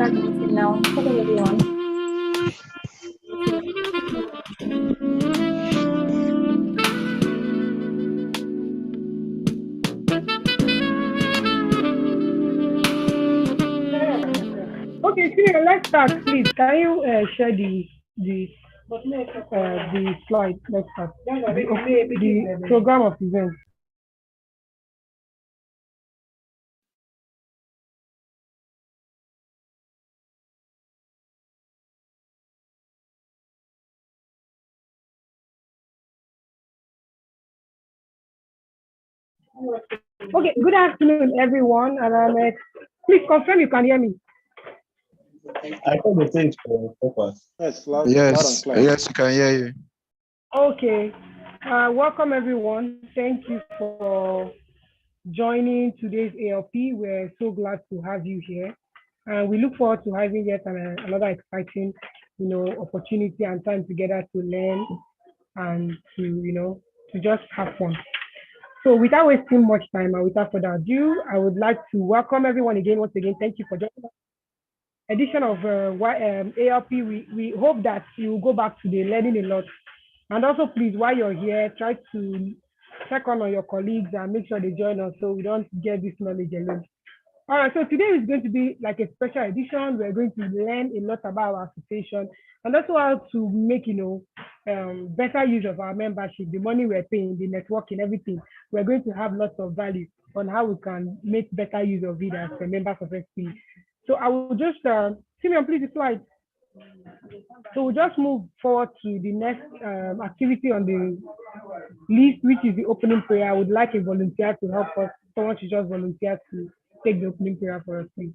start the meeting now. Hello, everyone. Okay, Tina, let's start, please. Can you share the slide? Let's start. The program of events. Okay, good afternoon, everyone. And please confirm you can hear me. I thought the thing for purpose. Yes, loud Yes, and clear. yes, you can hear you. Okay, welcome everyone. Thank you for joining today's ALP. We're so glad to have you here, and we look forward to having yet another exciting, opportunity and time together to learn and to just have fun. So without wasting much time and without further ado, I would like to welcome everyone again. Once again, thank you for joining us. Edition of ALP. We hope that you will go back to the learning a lot. And also, please, while you're here, try to check on your colleagues and make sure they join us so we don't get this knowledge alone. All right, so today is going to be like a special edition. We're going to learn a lot about our association and also how to make, better use of our membership, the money we're paying, the networking, everything. We're going to have lots of value on how we can make better use of it as members of SPE. So I will just, Simeon, please, the slide. So we'll just move forward to the next activity on the list, which is the opening prayer. I would like a volunteer to help us. Someone should just volunteer to take the opening prayer for us, please.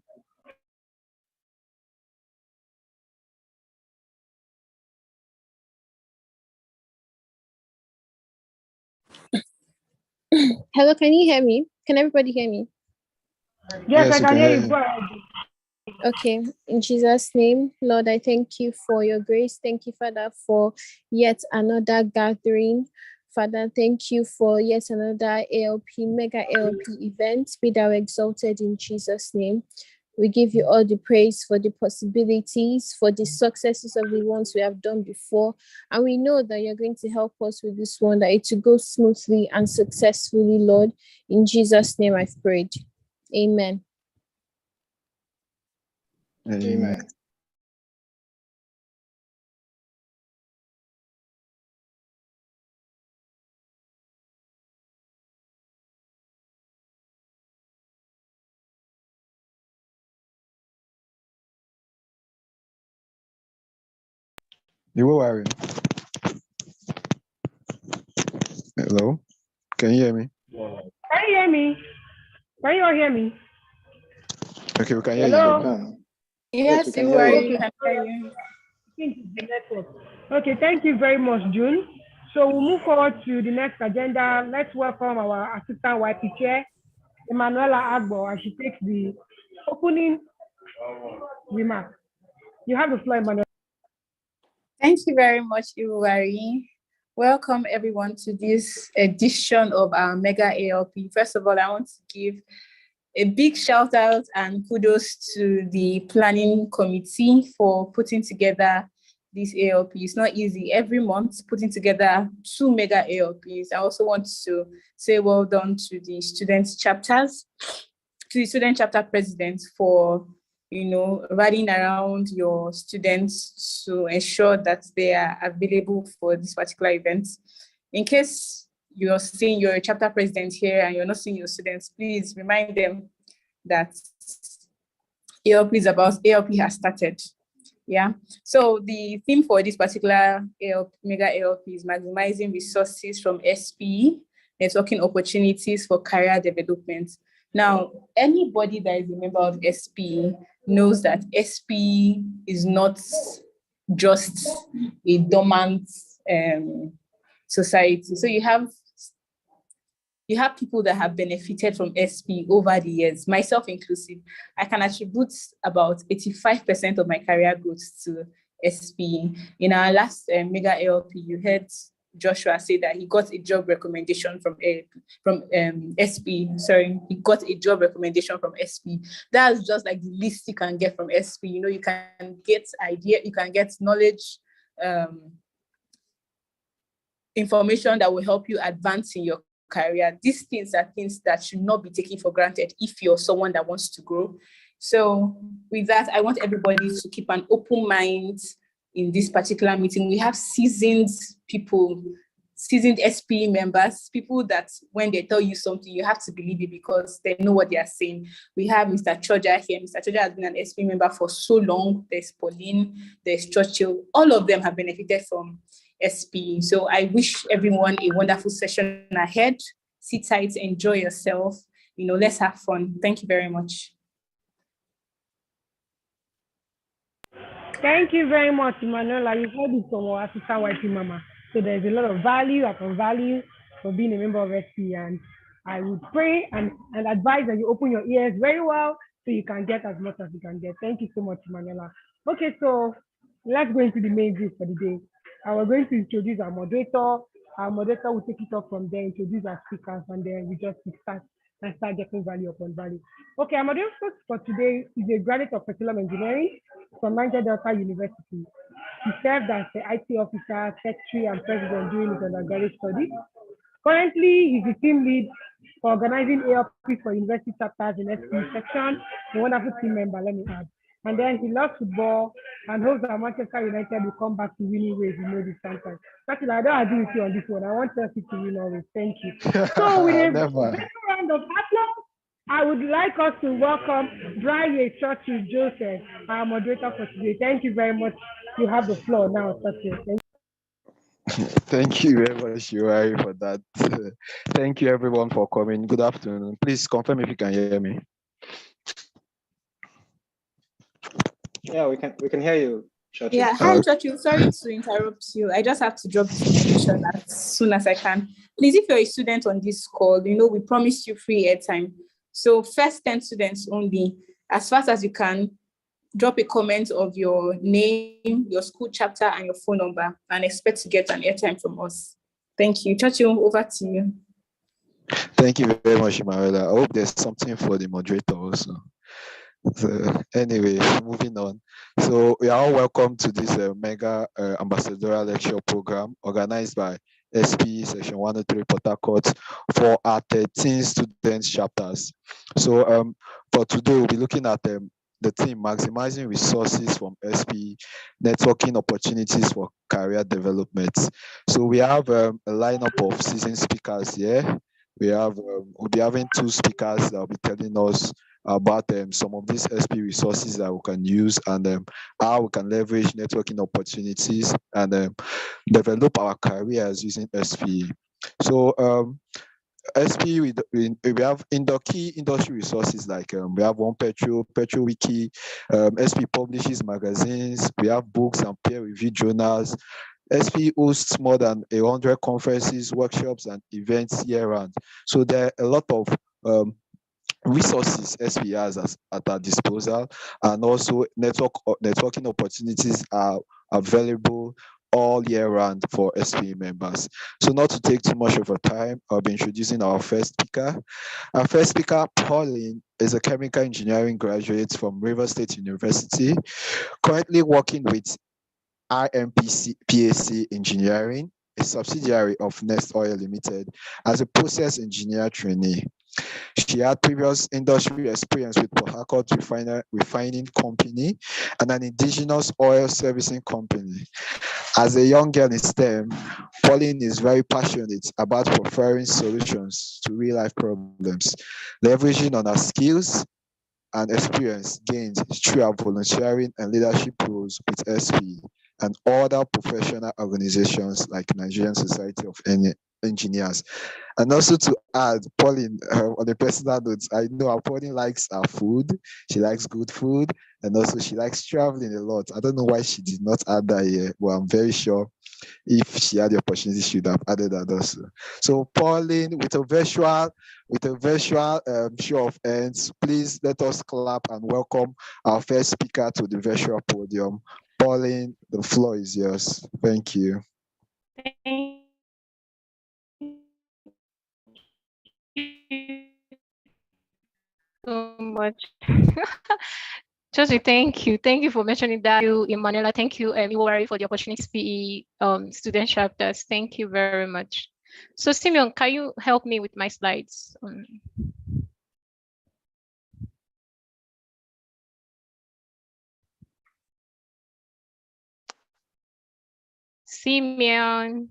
Hello, can you hear me? Can everybody hear me? Yes, I can hear you. Go ahead. Okay, in Jesus' name, Lord, I thank you for your grace. Thank you, Father, for yet another gathering. Father, thank you for yet another mega ALP event. Be thou exalted in Jesus' name. We give you all the praise for the possibilities, for the successes of the ones we have done before. And we know that you're going to help us with this one, that it will go smoothly and successfully, Lord. In Jesus' name I've prayed. Amen. Amen. You are. Hello, can you hear me? Can you hear me? Can you all hear me? Okay, we can hear Hello? you. Yes, we can you hear are. you. You can hear you. I think it's the network. Okay, thank you very much, June. So we'll move forward to the next agenda. Let's welcome our Assistant YP Chair, Emanuela Agbo, as she takes the opening remark. You have the floor, Emanuela. Thank you very much, Iwari. Welcome everyone to this edition of our Mega ALP. First of all, I want to give a big shout out and kudos to the planning committee for putting together this ALP. It's not easy. Every month, putting together 2 Mega ALPs. I also want to say well done to the student chapters, to the student chapter presidents for rallying around your students to ensure that they are available for this particular event. In case you're seeing your chapter president here and you're not seeing your students, please remind them that ALP has started. Yeah. So the theme for this particular Mega ALP is maximizing resources from SPE, networking opportunities for career development. Now, anybody that is a member of SPE knows that SPE is not just a dormant society. So you have people that have benefited from SPE over the years, myself inclusive. I can attribute about 85% of my career growth to SPE. In our last Mega ALP, you heard Joshua say that he got a job recommendation from SPE. Sorry, he got a job recommendation from SPE. That's just like the least you can get from SPE. You know, you can get idea, you can get knowledge, information that will help you advance in your career. These things are things that should not be taken for granted if you're someone that wants to grow. So with that, I want everybody to keep an open mind in this particular meeting. We have seasoned people, seasoned SPE members, people that when they tell you something, you have to believe it because they know what they are saying. We have Mr. Choja here. Mr. Choja has been an SPE member for so long. There's Pauline, there's Churchill. All of them have benefited from SPE. So I wish everyone a wonderful session ahead. Sit tight, enjoy yourself. You know, let's have fun. Thank you very much. Thank you very much, Emanuela. You've heard it from our assistant YP Mama. So there's a lot of value upon value for being a member of SPE. And I would pray and advise that you open your ears very well so you can get as much as you can get. Thank you so much, Emanuela. Okay, so let's go into the main gist for the day. We're going to introduce our moderator. Our moderator will take it up from there, introduce our speakers, and then we just start getting value upon value. Okay, our moderator for today is a graduate of petroleum engineering from Niger Delta University. He served as the IT officer, secretary, and president during his undergraduate studies. Currently, he's the team lead for organizing ALP for university chapters in SPE section, a wonderful team member, let me add. And then he loves football and hopes that Manchester United will come back to winning ways, you know, this time. Actually, I don't agree with you on this one. I want Chelsea to win always. Thank you. So with a round of applause, I would like us to welcome Brian Churchill Joseph, our moderator for today. Thank you very much. You have the floor now, Churchill. Thank you very much, Yuri, for that. Thank you, everyone, for coming. Good afternoon. Please confirm if you can hear me. Yeah, we can hear you, Churchill. Yeah, hi, Churchill. Sorry to interrupt you. I just have to drop this information as soon as I can. Please, if you're a student on this call, you know, we promised you free airtime. So first 10 students only, as fast as you can, drop a comment of your name, your school chapter, and your phone number, and expect to get an airtime from us. Thank you. Churchill, over to you. Thank you very much, Emanuela. I hope there's something for the moderator also. So anyway, moving on. So we are all welcome to this mega ambassadorial lecture program organized by SPE Section 103 Port Harcourt for our 13 students chapters. So for today, we'll be looking at the theme, maximizing resources from SPE, networking opportunities for career development. So we have a lineup of seasoned speakers here. We'll be having two speakers that will be telling us about some of these SPE resources that we can use and how we can leverage networking opportunities and develop our careers using SPE. So SPE, we have key industry resources like we have One Petro Wiki, SPE publishes magazines, we have books and peer-reviewed journals. SPE hosts more than 100 conferences, workshops, and events year-round. So there are a lot of resources SPE has at our disposal, and also networking opportunities are available all year round for SPE members. So not to take too much of our time, I'll be introducing our first speaker. Our first speaker, Pauline, is a chemical engineering graduate from River State University, currently working with RMPAC Engineering, a subsidiary of Nest Oil Limited, as a process engineer trainee. She had previous industry experience with Port Harcourt Refining Company and an indigenous oil servicing company. As a young girl in STEM, Pauline is very passionate about preferring solutions to real-life problems, leveraging on her skills and experience gained through her volunteering and leadership roles with SPE and other professional organizations like Nigerian Society of Engineers. And also to add, Pauline, on a personal note, I know Pauline likes her food. She likes good food, and also she likes traveling a lot. I don't know why she did not add that here, but I'm very sure if she had the opportunity, she would have added that also. So Pauline, with a virtual show of hands, please let us clap and welcome our first speaker to the virtual podium. Pauline, the floor is yours. Thank you. Thank so much. Josie, thank you. Thank you for mentioning that. Thank you, Emanuela. Thank you, Iwari, for the opportunity to be student chapters. Thank you very much. So, Simeon, can you help me with my slides? Simeon.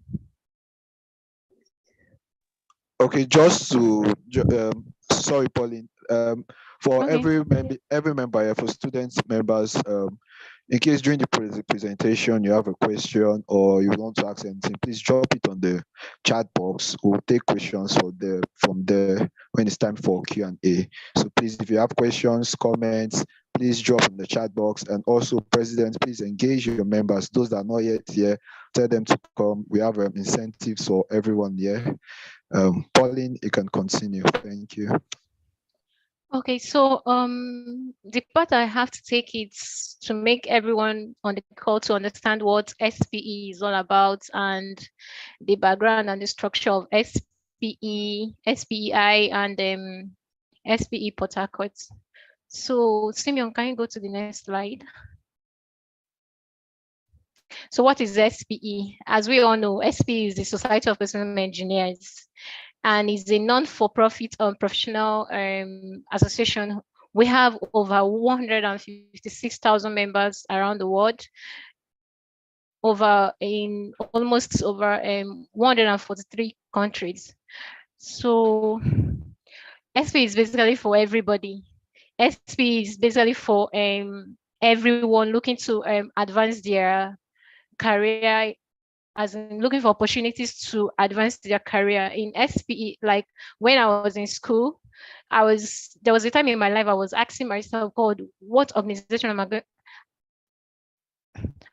Okay, just to sorry, Pauline. For Okay. every member here, for students members, in case during the presentation you have a question or you want to ask anything, please drop it on the chat box. We'll take questions from there when it's time for Q&A. So please, if you have questions, comments, please drop in the chat box. And also, President, please engage your members. Those that are not yet here, tell them to come. We have incentives for everyone here. Pauline, you can continue. Thank you. Okay, so the part I have to take is to make everyone on the call to understand what SPE is all about and the background and the structure of SPE, SPEI, and SPE Port Harcourt. So Simeon, can you go to the next slide? So what is SPE? As we all know, SPE is the Society of Petroleum Engineers, and is a non-for-profit professional association. We have over 156,000 members around the world, in almost over 143 countries. So SPE is basically for everybody. SPE is basically for everyone looking to advance their career, as in looking for opportunities to advance their career in SPE. Like when I was in school, there was a time in my life I was asking myself, God, what organization am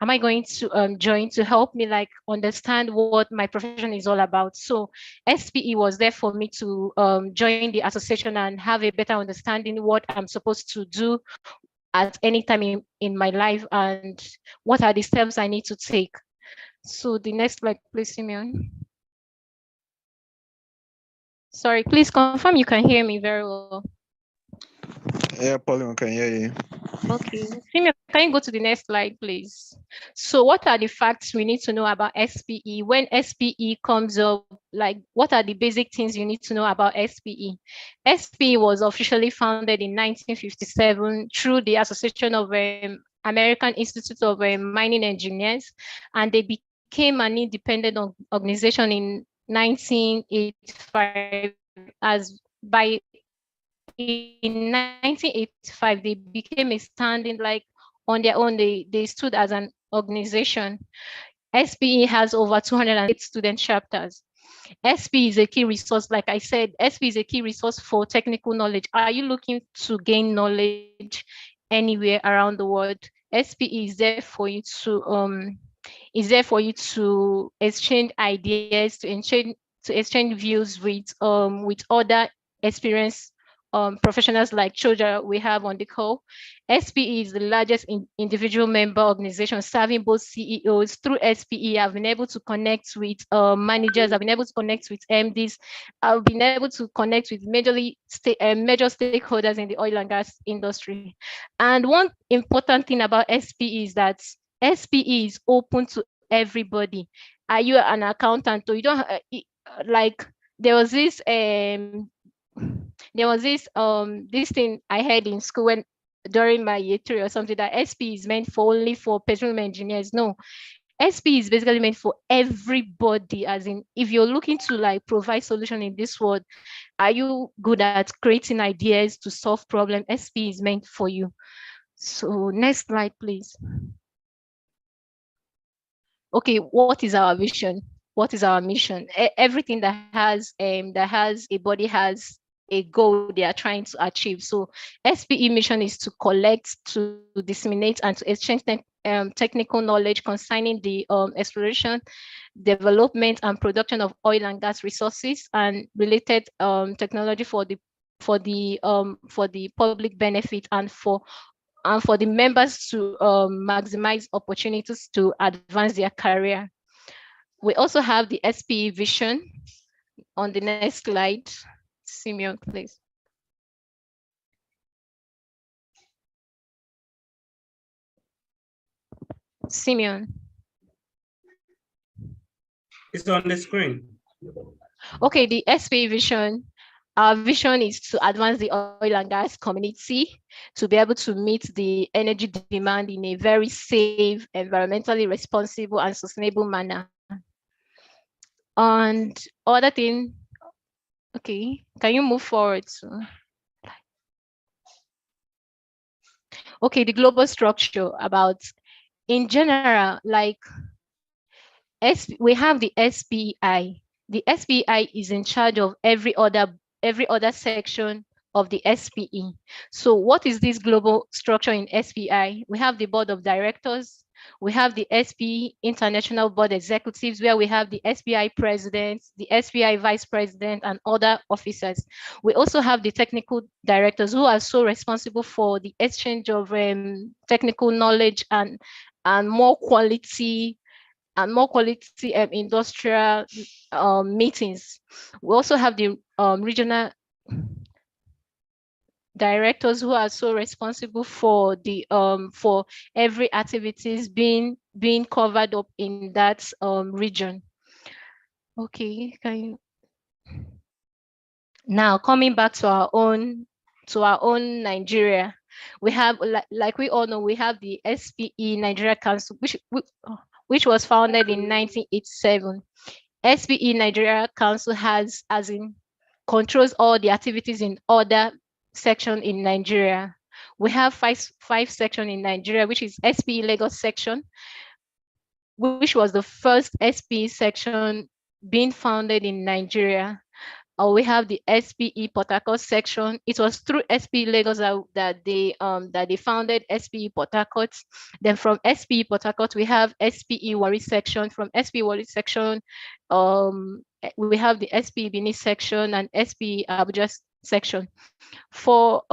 I going to join to help me like understand what my profession is all about? So SPE was there for me to join the association and have a better understanding what I'm supposed to do at any time in my life and what are the steps I need to take. So the next slide, please, Simeon. Sorry, please confirm you can hear me very well. Yeah, Pauline, we can hear you. Okay, Simeon, can you go to the next slide, please? So what are the facts we need to know about SPE? When SPE comes up, like what are the basic things you need to know about SPE? SPE was officially founded in 1957 through the Association of American Institute of Mining Engineers, and they became an independent organization in 1985. As by in 1985, they became a standing like on their own. They stood as an organization. SPE has over 208 student chapters. SPE is a key resource. Like I said, SPE is a key resource for technical knowledge. Are you looking to gain knowledge anywhere around the world? SPE is there for you to exchange ideas, to exchange views with other experienced professionals like Choja we have on the call. SPE is the largest individual member organization serving both CEOs. Through SPE, I've been able to connect with managers, I've been able to connect with MDs, I've been able to connect with major stakeholders in the oil and gas industry. And one important thing about SPE is that SPE is open to everybody. Are you an accountant? Or you don't like there was this this thing I heard in school when during my year 3 or something, that SPE is meant for only for petroleum engineers. No, SPE is basically meant for everybody, as in if you're looking to like provide solution in this world, are you good at creating ideas to solve problem? SPE is meant for you. So next slide, please. Okay, what is our vision? What is our mission? Everything that has a body has a goal they are trying to achieve. So SPE mission is to collect, to disseminate, and to exchange technical knowledge concerning the exploration, development, and production of oil and gas resources and related technology for the public benefit and for the members to maximize opportunities to advance their career. We also have the SPE vision on the next slide. Simeon, please. Simeon. It's on the screen. Okay, the SPE vision. Our vision is to advance the oil and gas community to be able to meet the energy demand in a very safe, environmentally responsible, and sustainable manner. And other thing, okay, can you move forward? Okay, the global structure about, in general, like we have the SPI. The SPI is in charge of every other section of the SPE. So what is this global structure in SPI? We have the board of directors. We have the SPE international board executives, where we have the SPI president, the SPI vice president, and other officers. We also have the technical directors, who are so responsible for the exchange of technical knowledge and more quality industrial meetings. We also have the regional directors, who are so responsible for the for every activities being covered up in that region. Okay, can you now, coming back to our own Nigeria, we have, like we all know, we have the SPE Nigeria Council, which was founded in 1987. SPE Nigeria Council controls all the activities in other section in Nigeria. We have five section in Nigeria, which is SPE Lagos section, which was the first SPE section being founded in Nigeria. We have the SPE Port Harcourt section. It was through SPE Lagos that they founded SPE Port Harcourt. Then from SPE Port Harcourt, we have SPE Warri section. From SPE Warri section, we have the SPE Benin section and SPE Abuja section. For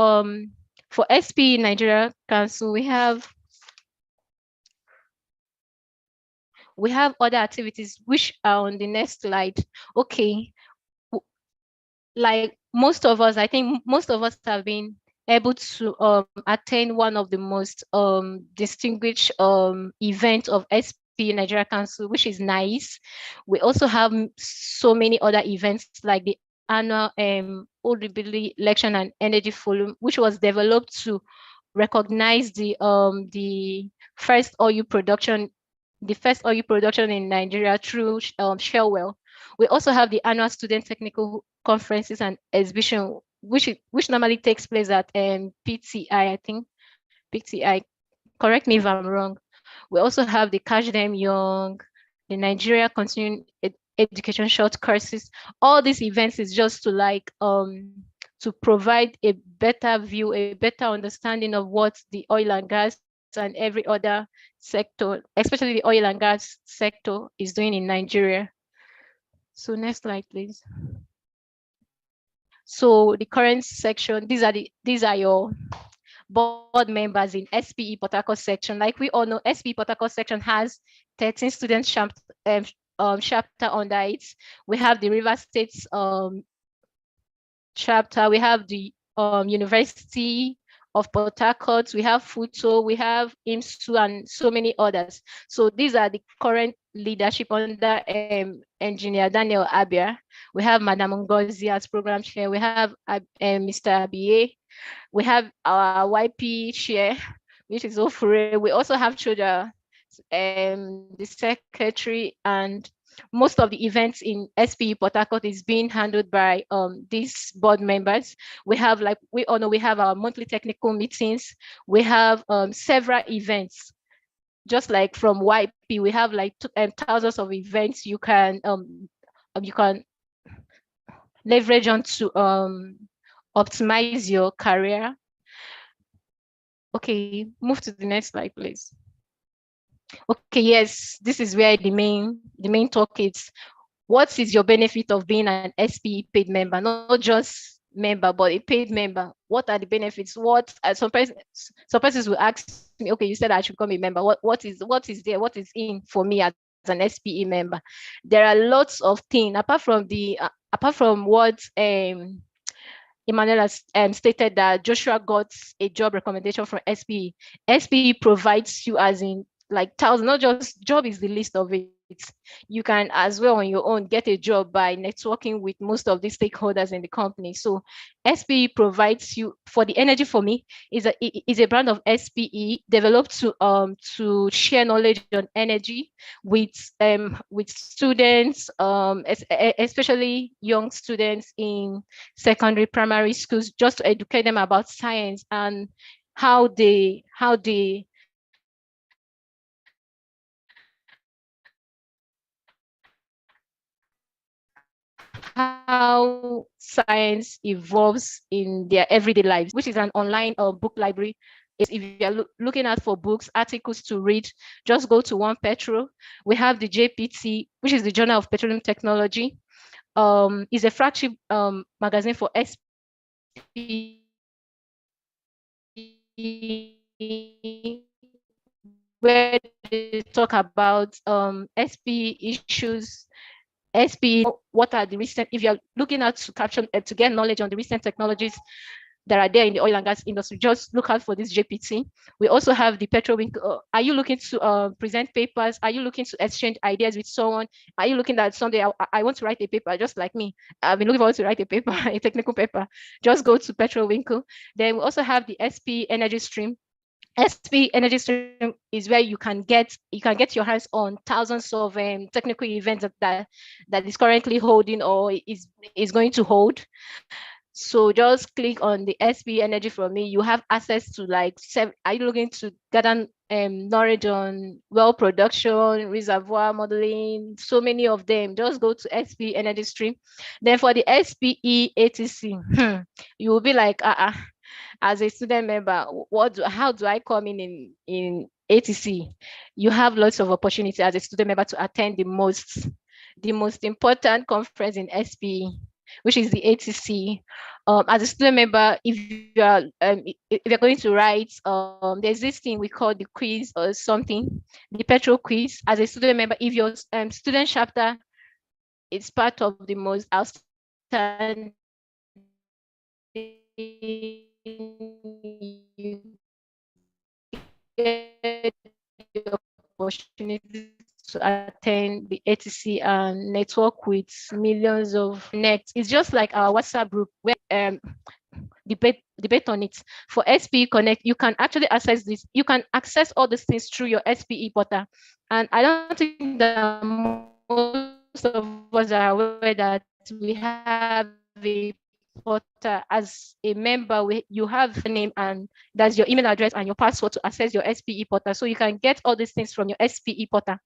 SPE Nigeria Council, we have other activities which are on the next slide. Okay. Like most of us, I think most of us have been able to attend one of the most distinguished events of SPE Nigeria Council, which is nice. We also have so many other events, like the annual Olubili Election and Energy Forum, which was developed to recognize the first oil production in Nigeria through shale well. We also have the annual student technical conferences and exhibition, which normally takes place at PTI, I think. PTI, correct me if I'm wrong. We also have the Catch Them Young, the Nigeria Continuing Education short courses. All these events is just to to provide a better view, a better understanding of what the oil and gas and every other sector, especially the oil and gas sector, is doing in Nigeria. So next slide, please. So the current section, these are your board members in SPE Port Harcourt section. Like we all know, SPE Port Harcourt section has 13 student chapter under it. We have the River States chapter. We have the University of Port Harcourt. We have FUTO. We have IMSU and so many others. So these are the current leadership under Engineer Daniel Abia. We have Madam Ngozi as program chair. We have Mr. Abie. We have our YP chair, which is Ofure. We also have Choja, the secretary, and most of the events in SPE Port Harcourt is being handled by these board members. We have, like we all know, we have our monthly technical meetings. We have several events. Just like from YP, we have like thousands of events you can leverage on to optimize your career. Okay, move to the next slide, please. Okay, yes, this is where the main talk is. What is your benefit of being an SPE paid member? Not just member, but a paid member. What are the benefits? What some persons will ask me, okay, you said I should become a member. What is there? What is in for me as an SPE member? There are lots of things apart from what Emmanuel has stated that Joshua got a job recommendation from SPE. SPE provides you as in like thousands, not just job is the least of it. You can as well on your own get a job by networking with most of the stakeholders in the company. So SPE provides you for the energy for me is a brand of SPE developed to share knowledge on energy with students, especially young students in secondary primary schools, just to educate them about science and how science evolves in their everyday lives, which is an online book library. If you're looking out for books, articles to read, just go to One Petro. We have the JPT, which is the Journal of Petroleum Technology. Is a flagship magazine for SPE, where they talk about SPE issues, SPE, what are the recent, if you're looking at to capture, to get knowledge on the recent technologies that are there in the oil and gas industry, just look out for this JPT. We also have the Petrowink. Are you looking to present papers? Are you looking to exchange ideas with someone? Are you looking that someday I want to write a paper, just like me? I've been looking forward to write a paper, a technical paper. Just go to Petrowink. Then we also have the SP Energy Stream. SP Energy Stream is where you can get your hands on thousands of technical events that is currently holding or is going to hold. So just click on the SP Energy for me. You have access to like are you looking to gather knowledge on well production, reservoir modeling, so many of them. Just go to SP Energy Stream. Then for the SPE ATC, you will be like, as a student member, how do I come in ATC? You have lots of opportunity as a student member to attend the most important conference in SPE, which is the ATC. As a student member, if you're going to write, there's this thing we call the quiz or something, the Petro quiz. As a student member, if your student chapter is part of the most outstanding, you get the opportunity to attend the ATC and network with millions of connects. It's just like our WhatsApp group where debate on it. For SPE Connect, you can actually access this. You can access all these things through your SPE portal. And I don't think that most of us are aware that we have a portal. As a member, you have a name and that's your email address and your password to access your SPE portal. So you can get all these things from your SPE portal.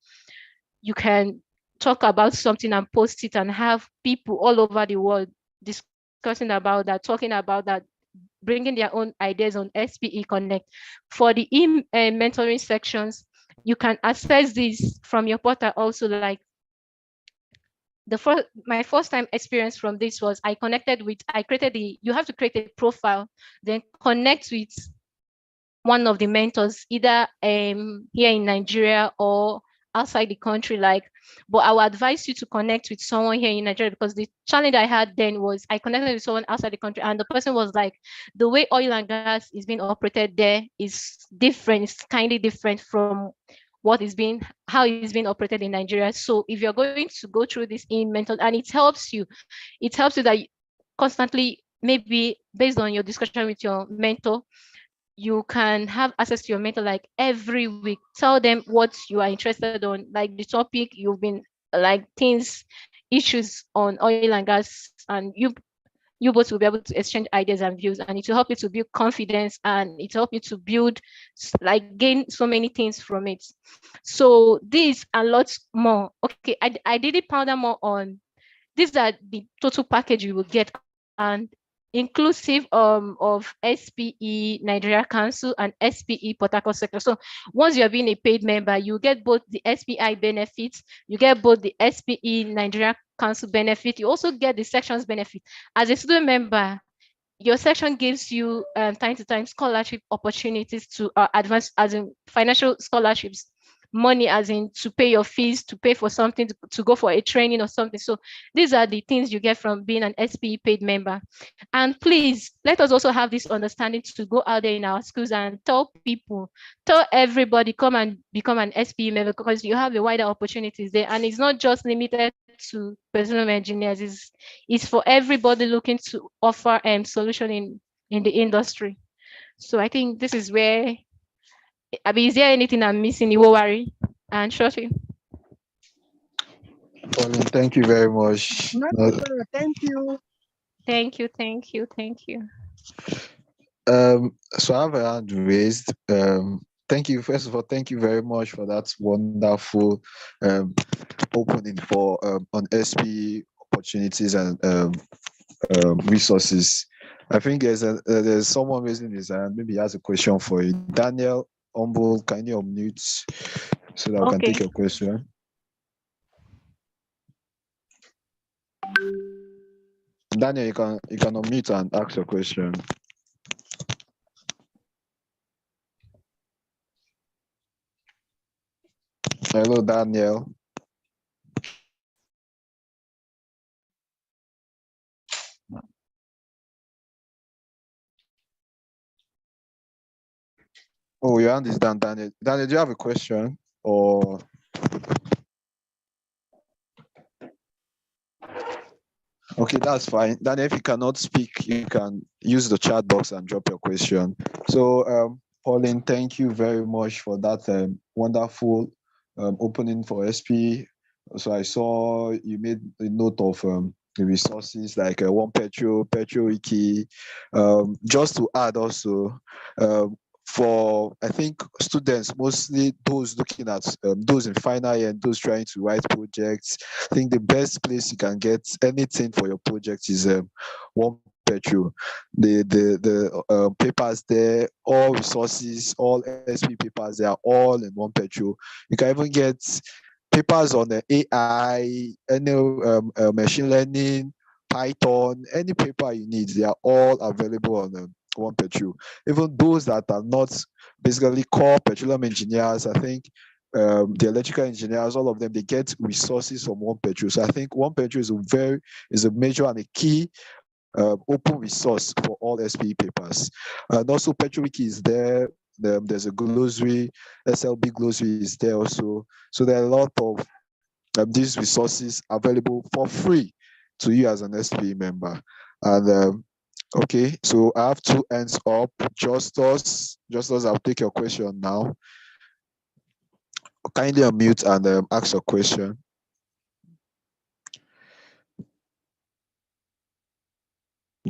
You can talk about something and post it and have people all over the world discussing about that, talking about that, bringing their own ideas on SPE Connect. For the mentoring sections, you can access this from your portal also. Like my first time experience from this was I created you have to create a profile, then connect with one of the mentors, either here in Nigeria or outside the country. But I would advise you to connect with someone here in Nigeria, because the challenge I had then was I connected with someone outside the country and the person was like, the way oil and gas is being operated there is different. It's kindly different from how it's being operated in Nigeria. So if you're going to go through this in mental, and it helps you that you constantly, maybe based on your discussion with your mentor, you can have access to your mentor like every week. Tell them what you are interested on, like the topic you've been like issues on oil and gas, and you both will be able to exchange ideas and views, and it will help you to build confidence, and it will help you to gain so many things from it. So these and lots more. Okay, I did it powder more on these are the total package you will get, and inclusive of SPE Nigeria Council and SPE Port Harcourt sector. So once you're being a paid member, you get both the SPI benefits, you get both the SPE Nigeria Council benefit, you also get the sections benefit. As a student member, your section gives you time to time scholarship opportunities to advance, as in financial scholarships, money as in to pay your fees, to pay for something, to go for a training or something. So these are the things you get from being an SPE paid member. And please let us also have this understanding to go out there in our schools and tell people, tell everybody, come and become an SPE member, because you have a wider opportunities there. And it's not just limited to petroleum engineers, it's for everybody looking to offer solution in the industry. So I think this is where, Abi, is there anything I'm missing? You won't worry. And Shoshi. Pauline, thank you very much. Thank you. Thank you, thank you, thank you. So I have a hand raised. Thank you. First of all, thank you very much for that wonderful opening for on SPE opportunities and resources. I think there's someone raising his hand. Maybe he has a question for you. Daniel Humble, can you unmute so that I can take your question? Daniel, you can unmute and ask your question. Hello, Daniel. Oh, your hand is down, Daniel. Daniel, do you have a question or? Okay, that's fine. Daniel, if you cannot speak, you can use the chat box and drop your question. So, Pauline, thank you very much for that wonderful opening for SP. So I saw you made a note of the resources like One Petro Wiki. Just to add also, for I think students, mostly those looking at those in final year and those trying to write projects, I think the best place you can get anything for your project is One Petro. The papers there, all resources, all SP papers, they are all in One Petro. You can even get papers on the AI, any machine learning, Python, any paper you need, they are all available on One Petro. Even those that are not basically core petroleum engineers, I think the electrical engineers, all of them, they get resources from One Petro. So I think One Petro is a major and a key open resource for all SPE papers. And also PetroWiki is there. There's a glossary, SLB glossary is there also. So there are a lot of these resources available for free to you as an SPE member. And okay, so I have two hands up. Justus, I'll take your question now. Kindly unmute and ask your question.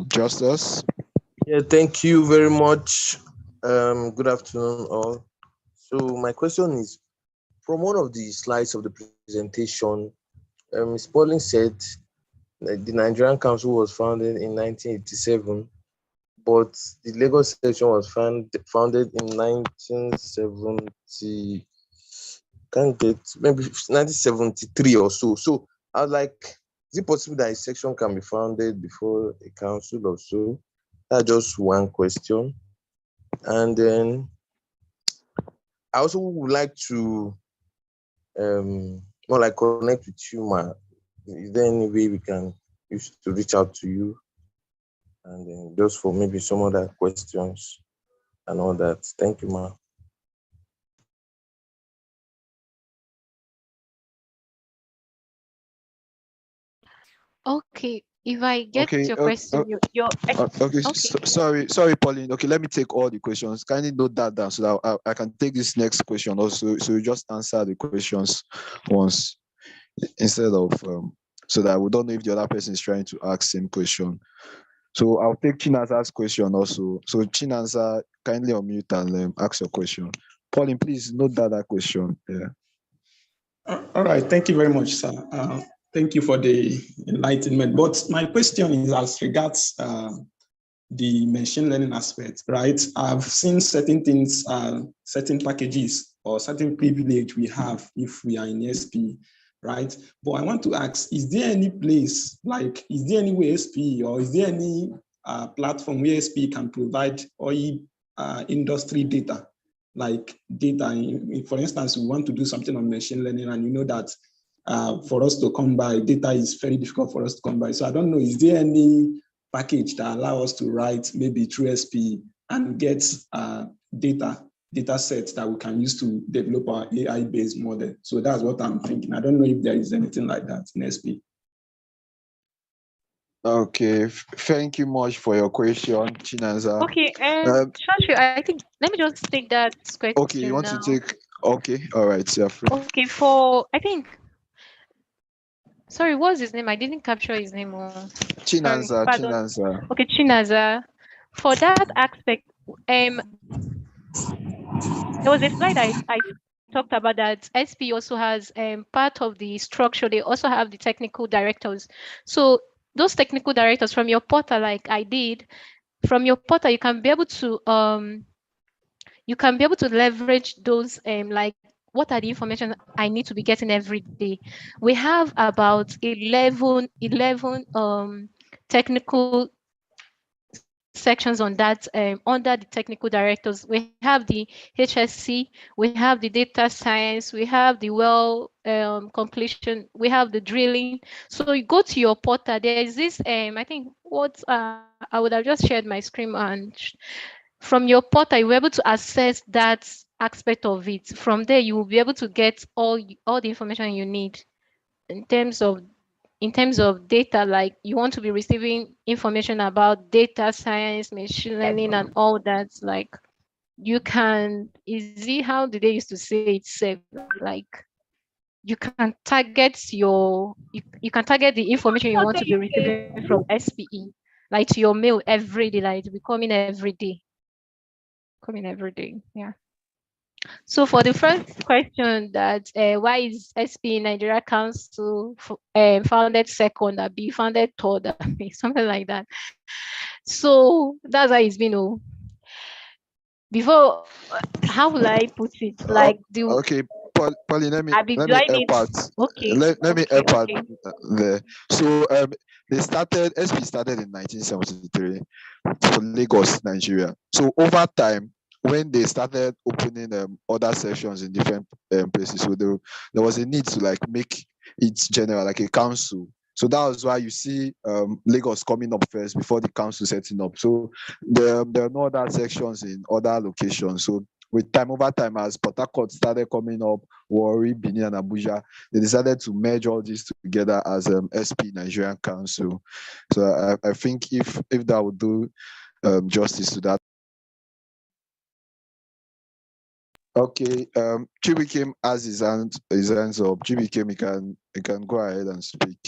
Justus? Yeah, thank you very much. Good afternoon, all. So my question is, from one of the slides of the presentation, Ms. Pauline said that the Nigerian Council was founded in 1987, but the Lagos section was founded in 1970, can't get, maybe 1973 or so. So I was like, is it possible that a section can be founded before a council or so? That's just one question. And then I also would like to more like connect with you, Ma. Is there any way we can use to reach out to you? And then just for maybe some other questions and all that. Thank you, Ma. Okay, if I get your question, okay. Sorry, Pauline. Okay, let me take all the questions. Kindly note that down so that I can take this next question also. So you just answer the questions once instead of so that we don't know if the other person is trying to ask same question. So I'll take Chinansa's question also. So Chinansa, kindly unmute and ask your question. Pauline, please note that question. Yeah. All right. Thank you very much, sir. Thank you for the enlightenment. But my question is as regards the machine learning aspect, right? I've seen certain things, certain packages or certain privilege we have if we are in SP, right? But I want to ask, is there any place, like, is there any way SP or is there any platform where SP can provide or industry data like data. For instance, we want to do something on machine learning, and you know that for us to come by, data is very difficult for us to come by. So I don't know, is there any package that allow us to write maybe through SPE and get data sets that we can use to develop our AI-based model? So that's what I'm thinking. I don't know if there is anything like that in SPE. Okay, thank you much for your question, Chinanza. Okay, Shashi, I think let me just take that question. Okay, you want to take? Okay, all right, yeah. Okay, I think. Sorry, what's his name? I didn't capture his name. Chinanza, Chinanza. Okay, Chinaza. For that aspect, there was a slide I talked about that SP also has part of the structure. They also have the technical directors. So those technical directors from your portal, like I did, from your portal, you can be able to leverage those like what are the information I need to be getting every day. We have about 11 technical sections on that under the technical directors. We have the HSC, we have the data science, we have the well completion, we have the drilling. So you go to your portal, there is this I think what I would have just shared my screen, and from your portal you'll be able to access that aspect of it. From there you will be able to get all the information you need in terms of data, like you want to be receiving information about data science, machine learning, and all that. Like you can, how do they used to say it? Safe, like you can target you can target the information you want to be receiving from SPE, like to your mail every day, like to be coming every day. Yeah. So for the first question, that why is SPE Nigeria Council founded second, or be founded third, something like that. So that's how it's been. Before, how will I put it? Like Okay, Pauline, let me do help I need? out. Okay. Let me help out Okay. there. So they started SP started in 1973 for Lagos, Nigeria. So over time, when they started opening other sections in different places, so there was a need to like make it general, like a council. So that was why you see Lagos coming up first before the council setting up. So there are no other sections in other locations. So with time, over time, as Port Harcourt started coming up, Warri, Benin, and Abuja, they decided to merge all these together as SP Nigerian Council. So I think if that would do justice to that. Okay, Chibikim has his hands up. Chibikim, you can go ahead and speak.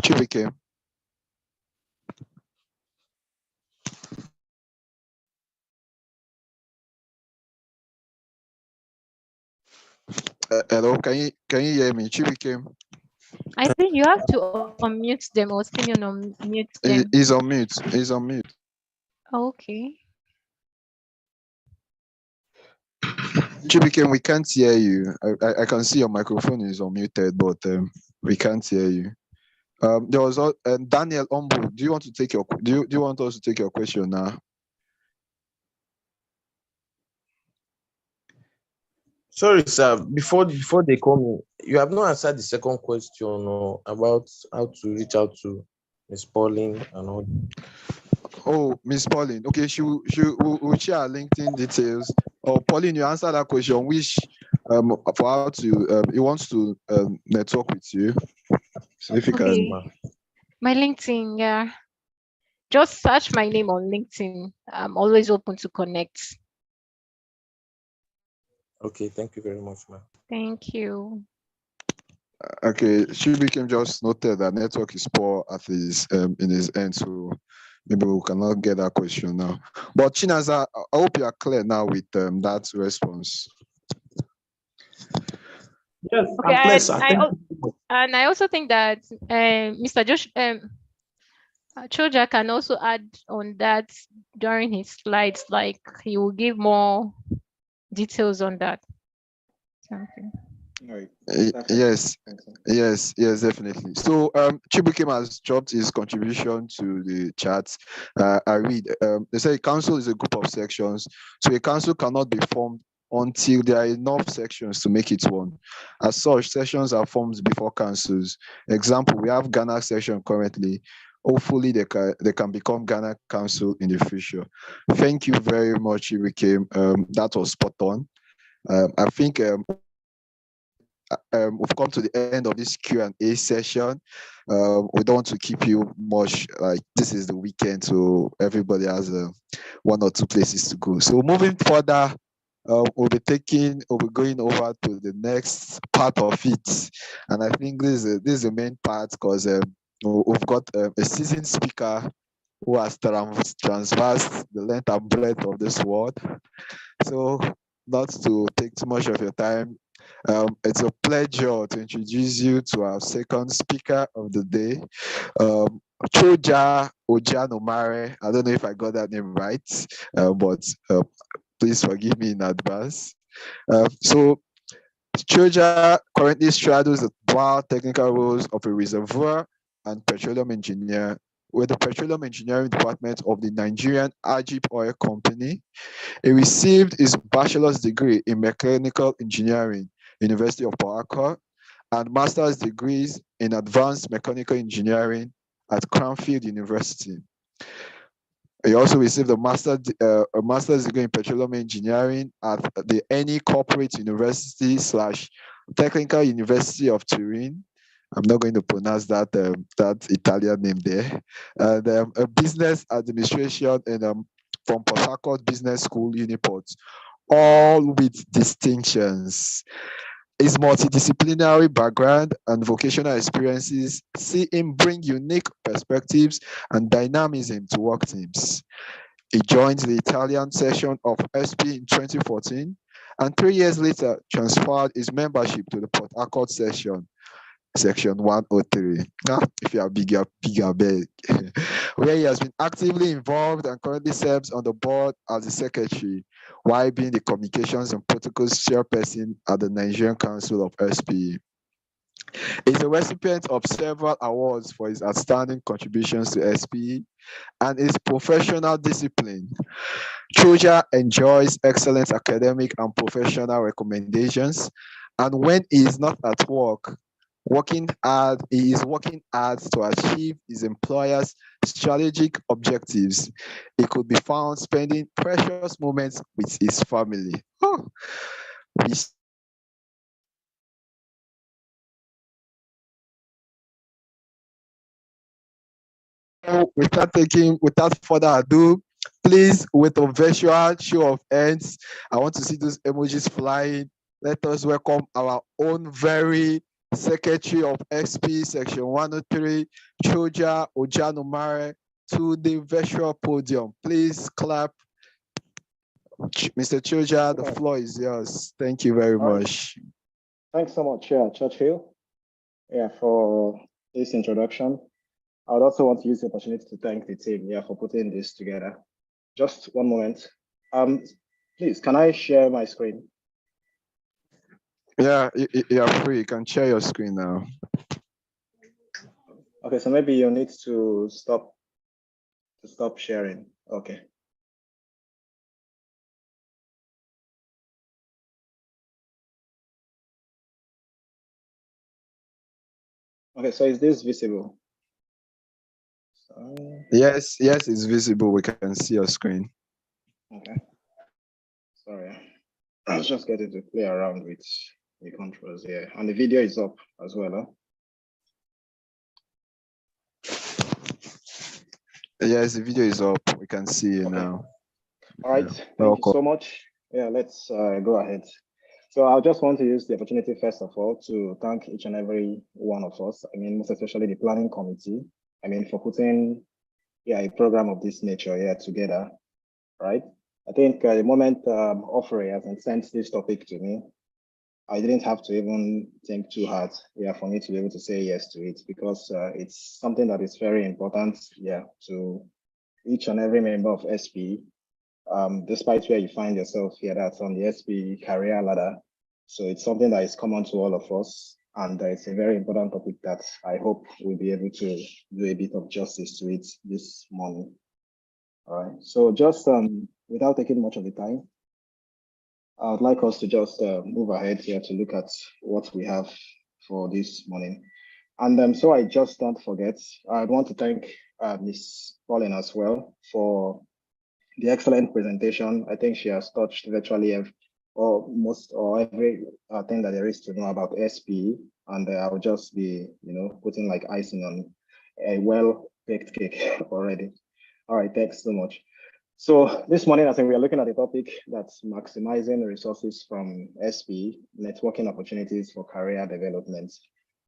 Chibikim. Hello, can you hear me, Chibikim? I think you have to unmute them or still unmute them. He's on mute. He's on mute. Okay. Chibikem, we can't hear you. I can see your microphone is unmuted, but we can't hear you. There was Daniel Ombu. Do you want to take your do you want us to take your question now? Sorry, sir. Before they come, you have not answered the second question about how to reach out to Miss Pauline and all. Oh, Miss Pauline. Okay, we'll share our LinkedIn details. Oh, Pauline, you answered that question. Which for how to he wants to network with you. So if you Okay. can. My LinkedIn, yeah. Just search my name on LinkedIn. I'm always open to connect. Okay, thank you very much, ma'am. Thank you. Okay, she became just noted that network is poor at his in his end, so maybe we cannot get that question now. But Chinaza, I hope you are clear now with that response. Yes, Okay, I'm clear, sir. and I also think that Mr. Josh Choja can also add on that during his slides, like he will give more details on that. Okay. Yes, yes, definitely. So Chibukim has dropped his contribution to the chat. I read, they say a council is a group of sections. So a council cannot be formed until there are enough sections to make it one. As such, sections are formed before councils. Example, we have Ghana section currently. Hopefully they can become Ghana Council in the future. Thank you very much, Chibukim. That was spot on. I think we've come to the end of this Q&A session. We don't want to keep you much, like this is the weekend, so everybody has one or two places to go. So moving further, we'll be going over to the next part of it. And I think this is the main part because we've got a seasoned speaker who has transversed the length and breadth of this world. So not to take too much of your time, it's a pleasure to introduce you to our second speaker of the day, Choja Ojanomare. I don't know if I got that name right, but please forgive me in advance. So Choja currently straddles the dual technical roles of a reservoir and petroleum engineer with the Petroleum Engineering Department of the Nigerian Ajib Oil Company. He received his bachelor's degree in mechanical engineering, University of Port Harcourt, and master's degrees in advanced mechanical engineering at Cranfield University. He also received a master's degree in petroleum engineering at the Eni Corporate University / Technical University of Turin. I'm not going to pronounce that Italian name there. And a business administration from Port Harcourt Business School, Uniport, all with distinctions. His multidisciplinary background and vocational experiences see him bring unique perspectives and dynamism to work teams. He joined the Italian section of SPE in 2014, and 3 years later transferred his membership to the Port Harcourt section, Section 103. If you are bigger, big, where he has been actively involved and currently serves on the board as the secretary, while being the communications and protocols chairperson at the Nigerian Council of SPE. He's a recipient of several awards for his outstanding contributions to SPE and his professional discipline. Choja enjoys excellent academic and professional recommendations, and when he is not at work, he is working hard to achieve his employer's strategic objectives. He could be found spending precious moments with his family. Without further ado, please, with a virtual show of hands, I want to see those emojis flying. Let us welcome our own very Secretary of SPE Section 103, Choja Ojanomare, to the virtual podium. Please clap. Mr. Choja, the floor is yours. Thank you very much. Thanks so much, Churchill, for this introduction. I would also want to use the opportunity to thank the team for putting this together. Just one moment. Please, can I share my screen? Yeah, you're free. You can share your screen now. Okay, so maybe you need to stop sharing. Okay. Okay, so is this visible? Yes, it's visible. We can see your screen. Okay. Sorry. I was just getting to play around with the controls here. And the video is up as well, huh? Yes, the video is up. We can see you now. All right. Thank you so much. Let's go ahead. So I just want to use the opportunity, first of all, to thank each and every one of us. I mean, most especially the planning committee. I mean, for putting a program of this nature together, right? I think the moment Offrey has sent this topic to me, I didn't have to even think too hard, for me to be able to say yes to it, because it's something that is very important, to each and every member of SPE. Despite where you find yourself that's on the SPE career ladder, So it's something that is common to all of us. And it's a very important topic that I hope we'll be able to do a bit of justice to it this morning. All right. So just without taking much of the time, I would like us to just move ahead here to look at what we have for this morning. And so I just don't forget, I want to thank Ms. Pauline as well for the excellent presentation. I think she has touched virtually every thing that there is to know about SPE, and I will just be, putting like icing on a well-baked cake already. All right, thanks so much. So this morning, I think we are looking at a topic that's maximizing resources from SPE, networking opportunities for career development.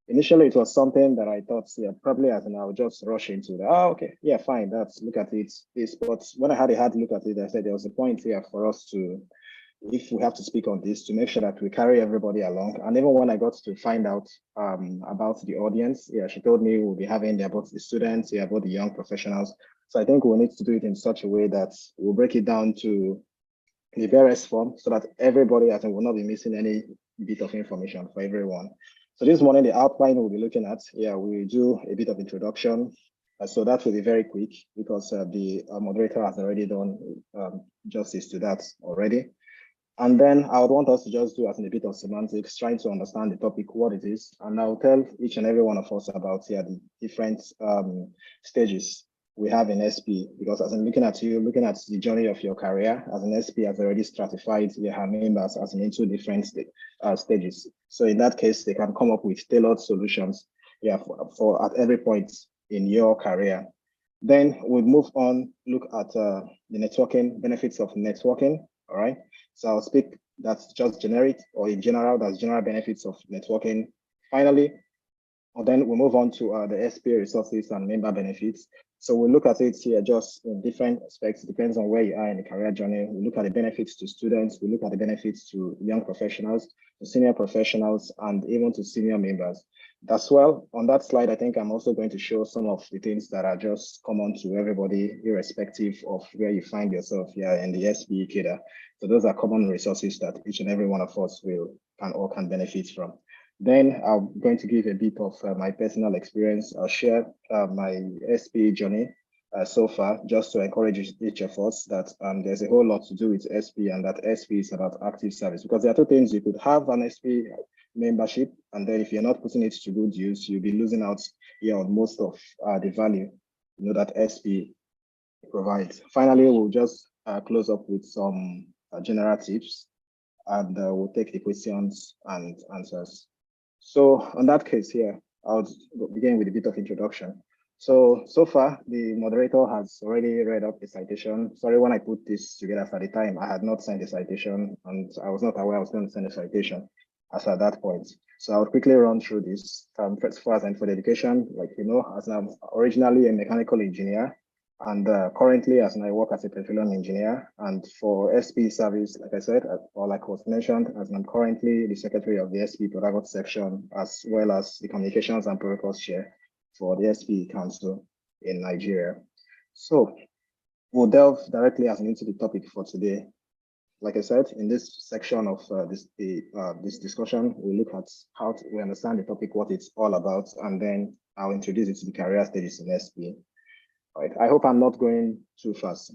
Initially, it was something that I thought, yeah, probably as in I'll just rush into that. Oh, okay, yeah, fine, look at it. But when I had a hard look at it, I said there was a point here for us to, if we have to speak on this, to make sure that we carry everybody along. And even when I got to find out about the audience, yeah, she told me we'll be having both the students, yeah, both the young professionals. So I think we'll need to do it in such a way that we'll break it down to the various form so that everybody, I think, will not be missing any bit of information for everyone. So this morning, the outline we'll be looking at, yeah, we'll do a bit of introduction. So that will be very quick because the moderator has already done justice to that already. And then I would want us to just do as in a bit of semantics, trying to understand the topic, what it is. And I'll tell each and every one of us about the different stages we have in SPE, because as I'm looking at the journey of your career, as an SPE has already stratified her members as in two different stages. So in that case, they can come up with tailored solutions for at every point in your career. Then we'll move on, look at the networking, benefits of networking, all right? So I'll speak, that's just generic, or in general, that's general benefits of networking. Finally, and then we'll move on to the SPE resources and member benefits. So we'll look at it here just in different aspects. It depends on where you are in the career journey. We look at the benefits to students. We look at the benefits to young professionals, to senior professionals, and even to senior members. As well, on that slide, I think I'm also going to show some of the things that are just common to everybody, irrespective of where you find yourself here in the SPE cadre. So those are common resources that each and every one of us can benefit from. Then I'm going to give a bit of my personal experience. I'll share my SPE journey so far, just to encourage each of us that there's a whole lot to do with SPE, and that SPE is about active service. Because there are two things: you could have an SPE membership, and then if you're not putting it to good use, you'll be losing out on most of the value that SPE provides. Finally, we'll just close up with some general tips, and we'll take the questions and answers. So on that case here, I'll begin with a bit of introduction. So far, the moderator has already read up the citation. Sorry, when I put this together at the time, I had not signed the citation, and I was not aware I was going to send a citation as at that point. So I'll quickly run through this. First, for the education, as I'm originally a mechanical engineer, and currently as I work as a petroleum engineer, and for SPE service, like I said, or like was mentioned, as I'm currently the secretary of the SPE product section, as well as the communications and protocols chair for the SPE Council in Nigeria. So we'll delve directly into the topic for today. Like I said, in this section of this discussion, we look at how we understand the topic, what it's all about, and then I'll introduce it to the career stages in SPE. Right. I hope I'm not going too fast.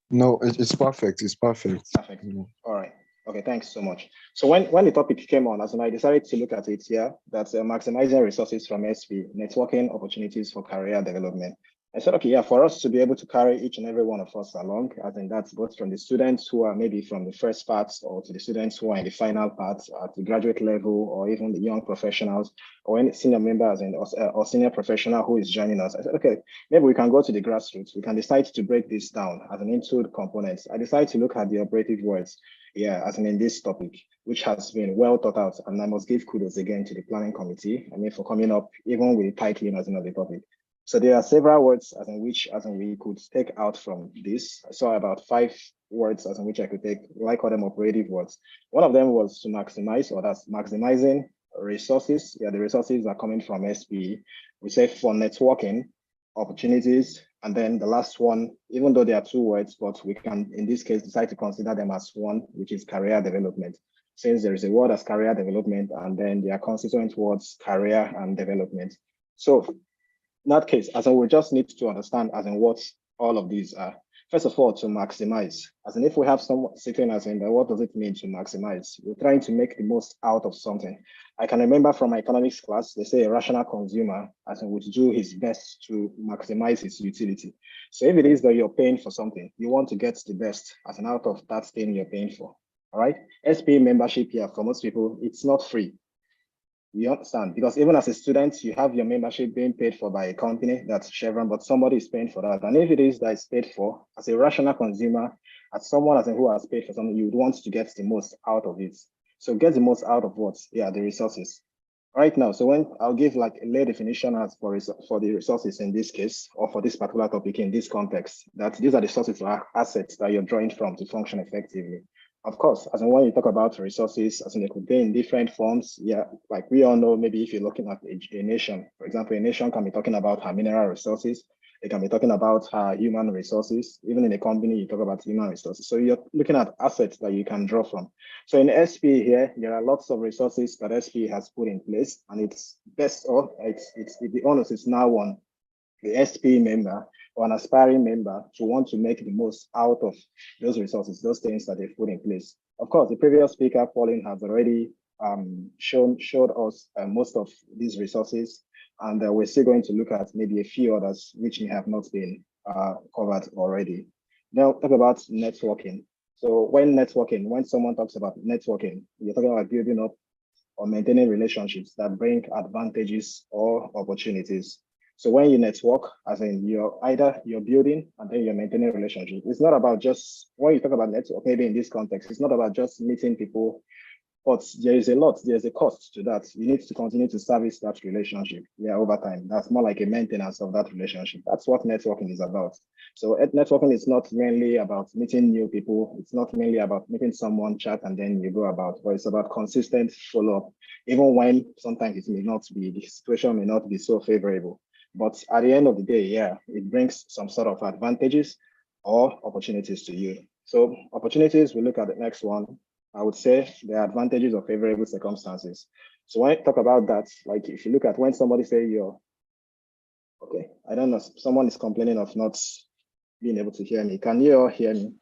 No, it's perfect. It's perfect. Perfect. All right. Okay, thanks so much. So when the topic came on, I decided to look at it here, that's maximizing resources from SPE, networking opportunities for career development. I said, okay, yeah, for us to be able to carry each and every one of us along, I think that's both from the students who are maybe from the first parts, or to the students who are in the final parts at the graduate level, or even the young professionals, or any senior members or senior professional who is joining us. I said, okay, maybe we can go to the grassroots. We can decide to break this down as an into components. I decided to look at the operative words, as in this topic, which has been well thought out. And I must give kudos again to the planning committee, for coming up even with the titling as the topic. So there are several words we could take out from this. I saw about 5 words in which I could take, like call them operative words. One of them was to maximize, or that's maximizing resources. Yeah, the resources are coming from SPE. We say for networking opportunities And then the last one, even though there are two words, but we can, in this case, decide to consider them as one, which is career development. Since there is a word as career development, and then there are constituent words, career and development. So in that case, as in we just need to understand as in what all of these are. First of all, to maximize, as in if we have someone sitting as in, what does it mean to maximize? We're trying to make the most out of something. I can remember from my economics class, they say a rational consumer as in would do his best to maximize his utility. So if it is that you're paying for something, you want to get the best as an out of that thing you're paying for. All right. SPE membership here for most people, it's not free. You understand? Because even as a student, you have your membership being paid for by a company, that's Chevron, but somebody is paying for that. And if it is that it's paid for, as a rational consumer, as someone as in who has paid for something, you would want to get the most out of it. So get the most out of what? Yeah, the resources. Right now, so when I'll give like a lay definition as for the resources in this case, or for this particular topic in this context, that these are the sources or assets that you're drawing from to function effectively. Of course, as in when you talk about resources, as in they could be in different forms. Yeah, like we all know, maybe if you're looking at a nation, for example, a nation can be talking about her mineral resources. They can be talking about human resources. Even in a company, you talk about human resources. So you're looking at assets that you can draw from. So in SPE here, there are lots of resources that SPE has put in place, and it's best, or the onus is now on the SPE member or an aspiring member to want to make the most out of those things that they've put in place. Of course, the previous speaker, Pauline, has already showed us most of these resources, and we're still going to look at maybe a few others which may have not been covered already. Now, talk about networking. So when someone talks about networking, you're talking about building up or maintaining relationships that bring advantages or opportunities. So when you network, as in you're building and then you're maintaining a relationship. It's not about just, when you talk about network, maybe in this context, it's not about just meeting people, but there's a cost to that. You need to continue to service that relationship, over time. That's more like a maintenance of that relationship. That's what networking is about. So networking is not mainly about meeting new people. It's not mainly about meeting someone, chat, and then you go about, but it's about consistent follow-up, even when sometimes the situation may not be so favorable. But at the end of the day, it brings some sort of advantages or opportunities to you. So opportunities, we look at the next one. I would say the advantages of favorable circumstances. So when I talk about that, like if you look at when somebody say okay, I don't know, someone is complaining of not being able to hear me. Can you all hear me?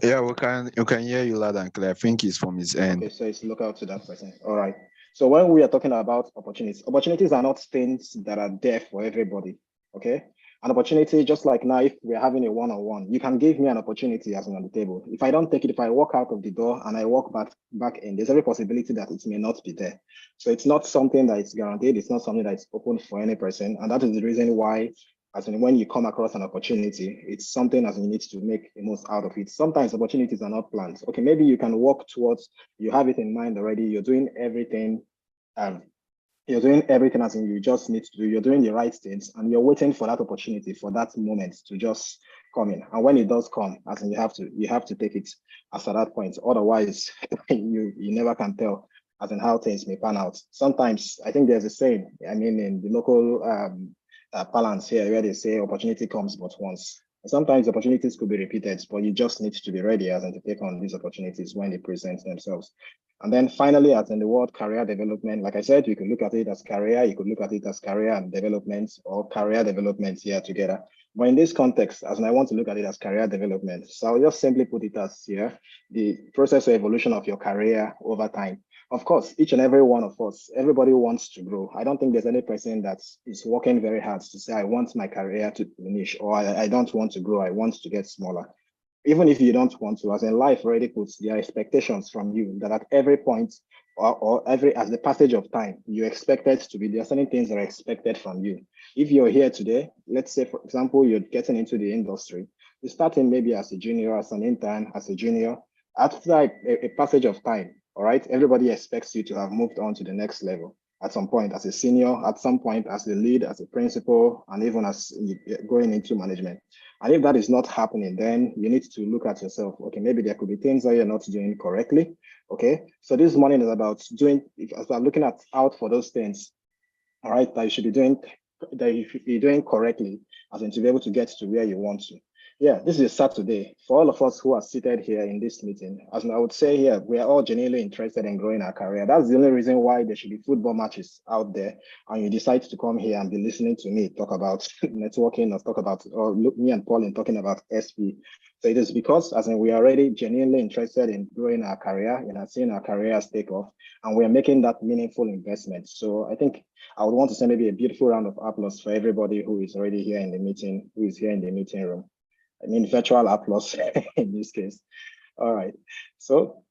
Yeah, we can hear you loud and clear. I think it's from his end. Okay, so it's look out to that person. All right. So when we are talking about opportunities are not things that are there for everybody. Okay. An opportunity, just like now, if we're having a one-on-one, you can give me an opportunity as on the table. If I don't take it, if I walk out of the door and I walk back in, there's every possibility that it may not be there. So it's not something that is guaranteed. It's not something that is open for any person. And that is the reason why, as in when you come across an opportunity, it's something as you need to make the most out of it. Sometimes opportunities are not planned. Okay, maybe you can walk towards, you have it in mind already, you're doing everything, as in you just need to do, you're doing the right things and you're waiting for that opportunity, for that moment to just come in. And when it does come, as in you have to take it as at that point. Otherwise, you never can tell as in how things may pan out. Sometimes I think there's a saying, in the local parlance here where they say opportunity comes but once. Sometimes opportunities could be repeated, but you just need to be ready as in to take on these opportunities when they present themselves. And then finally, as in the word career development, like I said, you could look at it as career, you could look at it as career and development or career development here together. But in this context, as in I want to look at it as career development, so I'll just simply put it as the process or evolution of your career over time. Of course, each and every one of us, everybody wants to grow. I don't think there's any person that is working very hard to say, I want my career to diminish, or I don't want to grow, I want to get smaller. Even if you don't want to, as in life already puts their expectations from you that at every point or as the passage of time, you expect it to be, there are certain things that are expected from you. If you're here today, let's say, for example, you're getting into the industry, you're starting maybe as a junior, as an intern, as a junior. After a passage of time, all right, everybody expects you to have moved on to the next level at some point as a senior, at some point as a lead, as a principal, and even as going into management. And if that is not happening, then you need to look at yourself. Okay, maybe there could be things that you're not doing correctly. Okay, so this morning is about looking out for those things, all right, that you should be doing you're doing correctly, as in to be able to get to where you want to. Yeah, this is a Saturday. For all of us who are seated here in this meeting, as I would say here, we are all genuinely interested in growing our career. That's the only reason why there should be football matches out there, and you decide to come here and be listening to me talk about networking or look me and Pauline talking about SPE. So it is because, as in, we are already genuinely interested in growing our career, seeing our careers take off, and we are making that meaningful investment. So I think I would want to say maybe a beautiful round of applause for everybody who is already here in the meeting, who is here in the meeting room. I mean, virtual applause in this case. All right. So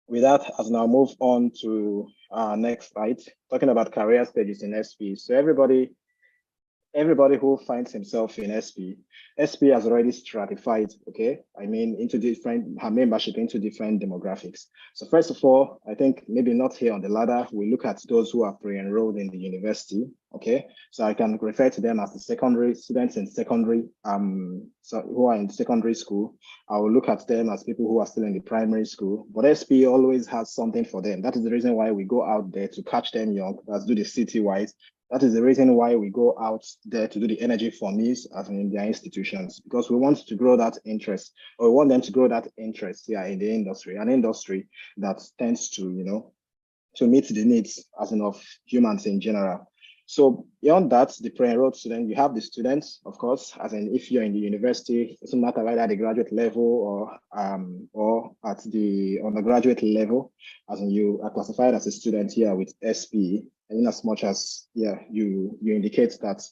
with that, as now move on to our next slide, talking about career stages in SPE. So everybody who finds himself in SPE has already stratified, okay? I mean, her membership into different demographics. So first of all, I think maybe not here on the ladder, we look at those who are pre-enrolled in the university, okay? So I can refer to them as the secondary students in secondary, so who are in secondary school. I will look at them as people who are still in the primary school, but SPE always has something for them. That is the reason why we go out there to catch them young, let's do the city-wise. That is the reason why we go out there to do the energy for needs as in their institutions, because we want to grow that interest, or we want them to grow that interest here in the industry, an industry that tends to, to meet the needs as in of humans in general. So beyond that, the pre-enrolled student, you have the students, of course, as in if you're in the university, it doesn't matter whether at the graduate level or at the undergraduate level, as in you are classified as a student here with SPE, and in as much as you indicate that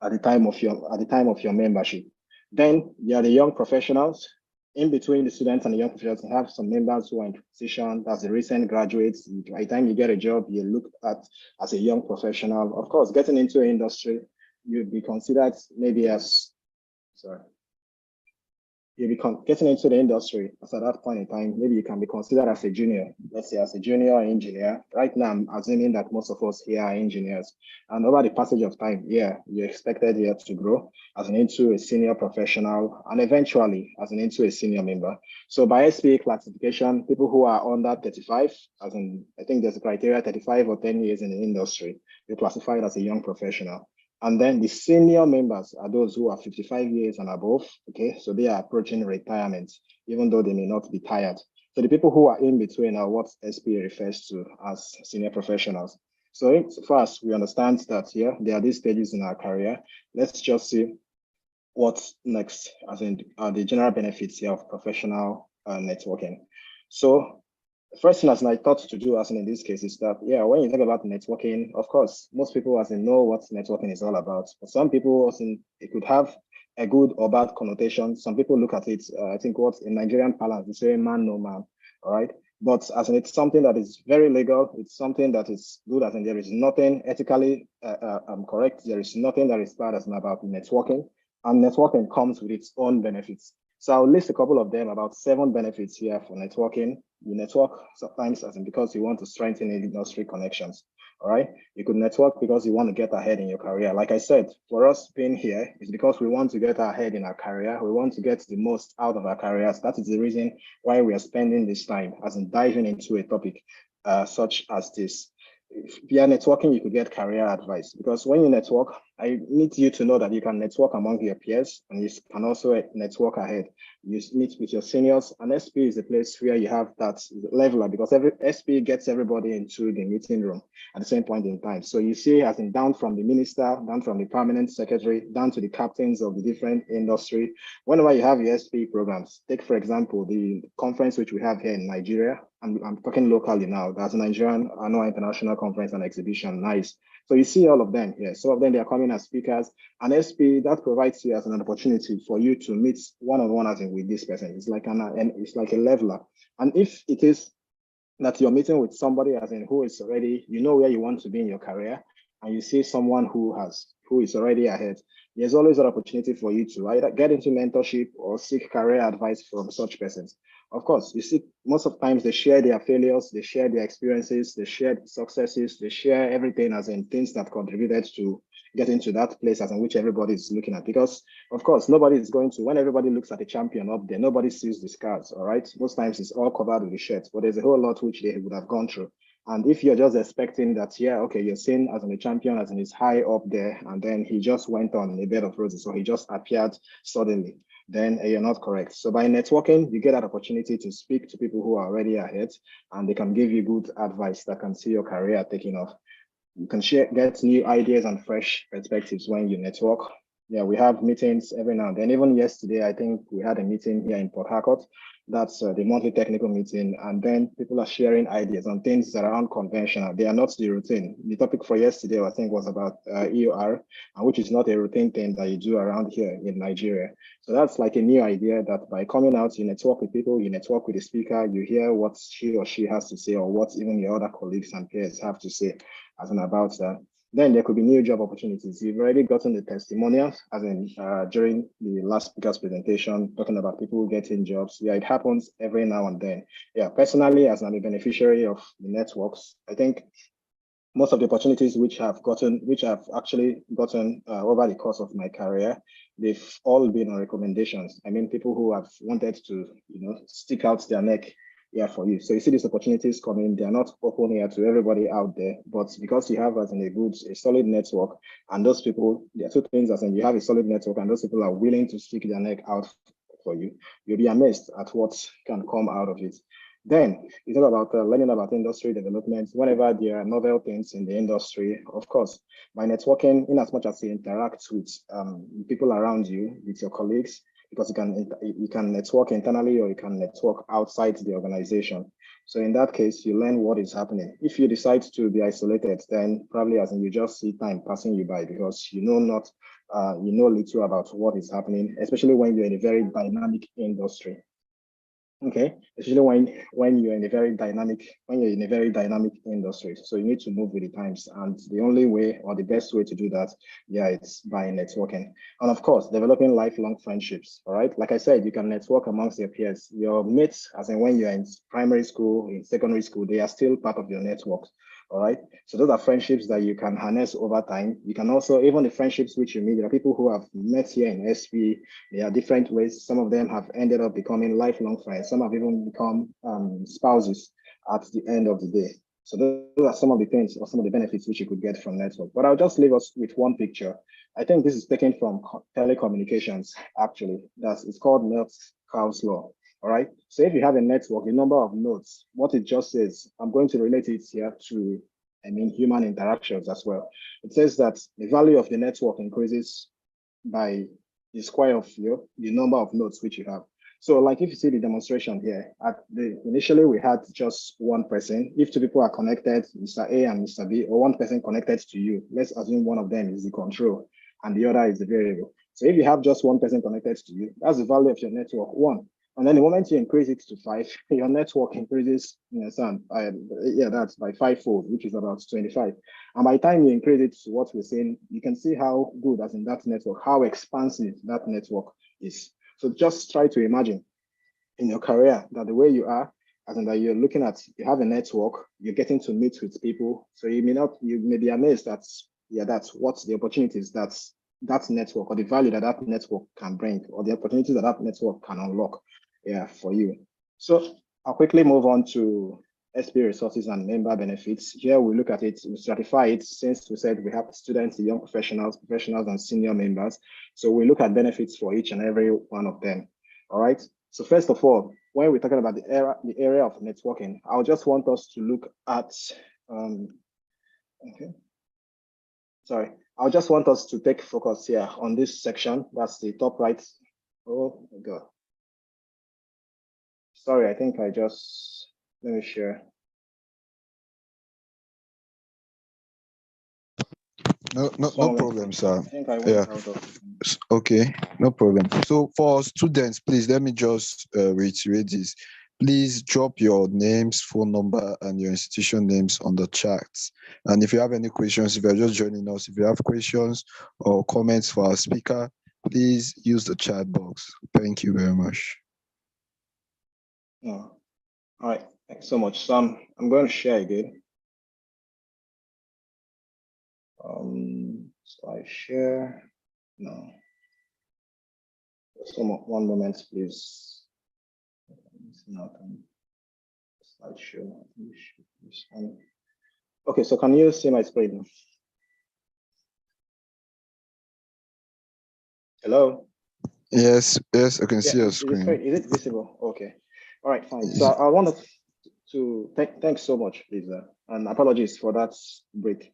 at the time of your membership. Then you are the young professionals. In between the students and the young professionals, you have some members who are in transition, that's the recent graduates. By the time you get a job, you're looked at as a young professional. Of course, getting into an industry, you'd be considered maybe as, you'll be getting into the industry. As at that point in time, maybe you can be considered as a junior, let's say as a junior engineer. Right now, I'm assuming that most of us here are engineers. And over the passage of time, you're expected here to grow as an into a senior professional and eventually as an into a senior member. So by SPE classification, people who are under 35, as in, I think there's a criteria 35 or 10 years in the industry, you're classified as a young professional. And then the senior members are those who are 55 years and above, okay? So they are approaching retirement, even though they may not be tired. So the people who are in between are what SPE refers to as senior professionals. So first, we understand that there are these stages in our career. Let's just see what's next, as in the general benefits here of professional networking. So the first thing as I thought to do as in this case is that, when you think about networking, of course, most people as in know what networking is all about. But some people as in, it could have a good or bad connotation. Some people look at it, I think what in Nigerian parlance, we say man, no man, all right? But as in it's something that is very legal, it's something that is good, as in there is nothing ethically correct. There is nothing that is bad as in about networking. And networking comes with its own benefits. So I'll list a couple of them, about 7 benefits here for networking. You network sometimes as in because you want to strengthen industry connections, all right? You could network because you want to get ahead in your career. Like I said, for us being here, it's because we want to get ahead in our career. We want to get the most out of our careers. That is the reason why we are spending this time as in diving into a topic such as this. Via networking, you could get career advice, because when you network, I need you to know that you can network among your peers and you can also network ahead. You meet with your seniors, and SPE is a place where you have that leveler, because every SPE gets everybody into the meeting room at the same point in time. So you see, as in down from the minister, down from the permanent secretary, down to the captains of the different industry. Whenever you have your SPE programs, take for example, the conference which we have here in Nigeria, I'm talking locally now, that's Nigerian Annual International Conference and Exhibition, NICE. So you see all of them here. Some of them, they are coming as speakers, and SPE, that provides you as an opportunity for you to meet one-on-one as in with this person. It's like it's like a leveler. And if it is that you're meeting with somebody as in who is already, you know where you want to be in your career, and you see someone who is already ahead, there's always an opportunity for you to either get into mentorship or seek career advice from such persons. Of course, you see, most of the times they share their failures, they share their experiences, they share successes, they share everything as in things that contributed to get into that place as in which everybody is looking at. Because, of course, nobody is going to, when everybody looks at the champion up there, nobody sees the scars, all right? Most times it's all covered with the shirt, but there's a whole lot which they would have gone through. And if you're just expecting that, yeah, okay, you're seen as a champion, as in he's high up there, and then he just went on a bed of roses, so he just appeared suddenly, then you're not correct. So by networking, you get that opportunity to speak to people who are already ahead, and they can give you good advice that can see your career taking off. You can get new ideas and fresh perspectives when you network. Yeah, we have meetings every now and then. Even yesterday, I think we had a meeting here in Port Harcourt. That's the monthly technical meeting. And then people are sharing ideas on things that are unconventional. They are not the routine. The topic for yesterday, I think, was about EOR, which is not a routine thing that you do around here in Nigeria. So that's like a new idea that by coming out, you network with people, you network with the speaker, you hear what he or she has to say, or what even your other colleagues and peers have to say as in about that. Then there could be new job opportunities. You've already gotten the testimonials, as in during the last speaker's presentation, talking about people getting jobs. Yeah, it happens every now and then. Yeah, personally, as I'm a beneficiary of the networks, I think most of the opportunities which I've actually gotten over the course of my career, they've all been on recommendations. I mean, people who have wanted to, stick out their neck for you. So you see these opportunities coming, they're not open here to everybody out there, but because you have as in a solid network, and those people, there are two things, as in you have a solid network and those people are willing to stick their neck out for you, you'll be amazed at what can come out of it. Then it's all about learning about industry development. Whenever there are novel things in the industry, of course, by networking, in as much as you interact with people around you, with your colleagues, because you can network internally or you can network outside the organization. So in that case, you learn what is happening. If you decide to be isolated, then probably as in you just see time passing you by because you know little about what is happening, especially when you're in a very dynamic industry. Okay, especially when you're in a very dynamic industry. So you need to move with the times. And the only way or the best way to do that, it's by networking. And of course, developing lifelong friendships. All right. Like I said, you can network amongst your peers. Your mates, as in when you're in primary school, in secondary school, they are still part of your network. All right. So those are friendships that you can harness over time. You can also, even the friendships which you meet, there are people who have met here in SPE. There are different ways. Some of them have ended up becoming lifelong friends. Some have even become spouses at the end of the day. So those are some of the things or some of the benefits which you could get from network. But I'll just leave us with one picture. I think this is taken from telecommunications, actually. It's called Metcalfe's law. All right. So if you have a network, the number of nodes, what it just says, I'm going to relate it here to, human interactions as well. It says that the value of the network increases by the square of the number of nodes which you have. So like if you see the demonstration here, initially we had just one person. If two people are connected, Mr. A and Mr. B, or one person connected to you, let's assume one of them is the control and the other is the variable. So if you have just one person connected to you, that's the value of your network, 1. And then the moment you increase it to 5, your network increases, that's by 5-fold, which is about 25. And by the time you increase it to what we're saying, you can see how good, as in that network, how expansive that network is. So just try to imagine in your career that the way you are, as in that you're looking at, you have a network, you're getting to meet with people. So you may be amazed that, that's what the opportunities that network or the value that network can bring, or the opportunities that network can unlock for you. So I'll quickly move on to SPE resources and member benefits. Here we look at it, we stratify it since we said we have students, young professionals, and senior members. So we look at benefits for each and every one of them. All right. So first of all, when we're talking about the area of networking, I'll just want us to look at, I'll just want us to take focus here on this section. That's the top right. Oh my God. Sorry, I think let me share. No problem, sir. I think I went out of. Okay, no problem. So for students, please let me just reiterate this. Please drop your names, phone number, and your institution names on the chat. And if you have any questions, if you're just joining us, if you have questions or comments for our speaker, please use the chat box. Thank you very much. All right, thanks so much. So I'm going to share again. Slide share. No. One moment, please. It's not slideshow. Okay, so can you see my screen? Hello? Yes, yes, I can see your Is screen. it visible? Okay. All right, fine. So I wanted to thanks so much, Lisa, and apologies for that break.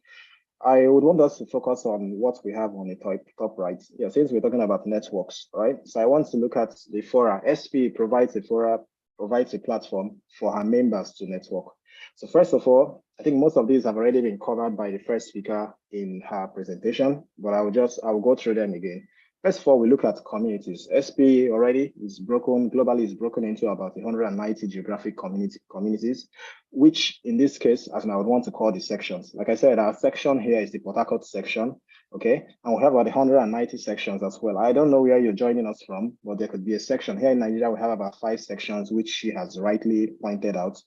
I would want us to focus on what we have on the top right. Yeah, since we're talking about networks, right? So I want to look at the fora. SPE provides a platform for her members to network. So first of all, I think most of these have already been covered by the first speaker in her presentation, but I will go through them again. First of all, we look at communities. SPE already is broken, globally is broken into about 190 geographic communities, which in this case, as I would want to call the sections. Like I said, our section here is the Port Harcourt section, okay? And we have about 190 sections as well. I don't know where you're joining us from, but there could be a section. Here in Nigeria, we have about 5 sections, which she has rightly pointed out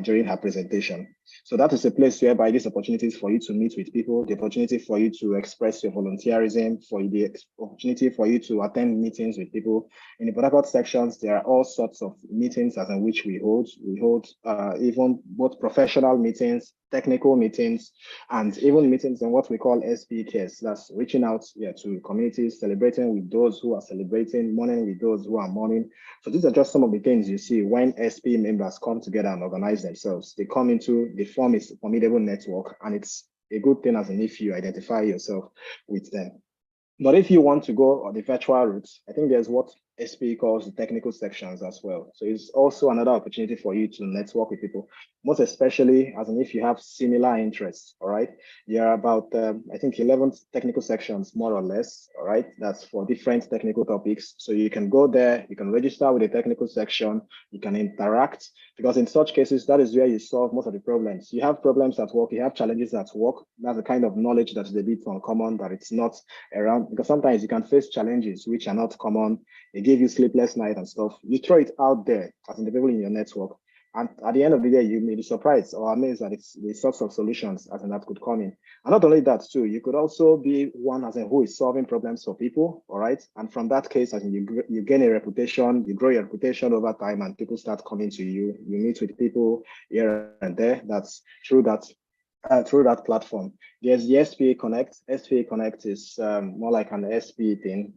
during her presentation. So that is a place whereby these opportunities for you to meet with people, the opportunity for you to express your volunteerism, for the opportunity for you to attend meetings with people. In the Port Harcourt sections, there are all sorts of meetings as in which we hold. We hold even both professional meetings, technical meetings, and even meetings in what we call SPE cares. That's reaching out to communities, celebrating with those who are celebrating, mourning with those who are mourning. So these are just some of the things you see when SPE members come together and organize themselves. They form a formidable network, and it's a good thing as in if you identify yourself with them. But if you want to go on the virtual route, I think there's what SPE calls the technical sections as well. So it's also another opportunity for you to network with people, most especially as in if you have similar interests, all right? There are about, I think 11 technical sections, more or less, all right? That's for different technical topics. So you can go there, you can register with a technical section, you can interact, because in such cases, that is where you solve most of the problems. You have problems at work, you have challenges at work. That's the kind of knowledge that is a bit uncommon, that it's not around, because sometimes you can face challenges which are not common. They give you sleepless night and stuff. You throw it out there as in the people in your network. And at the end of the day, you may be surprised or amazed that it's the sorts of solutions as in that could come in. And not only that too, you could also be one as in who is solving problems for people, all right? And from that case, as in you gain a reputation, you grow your reputation over time, and people start coming to you. You meet with people here and there. That's through that platform. There's the SPE Connect. SPE Connect is more like an SPE thing.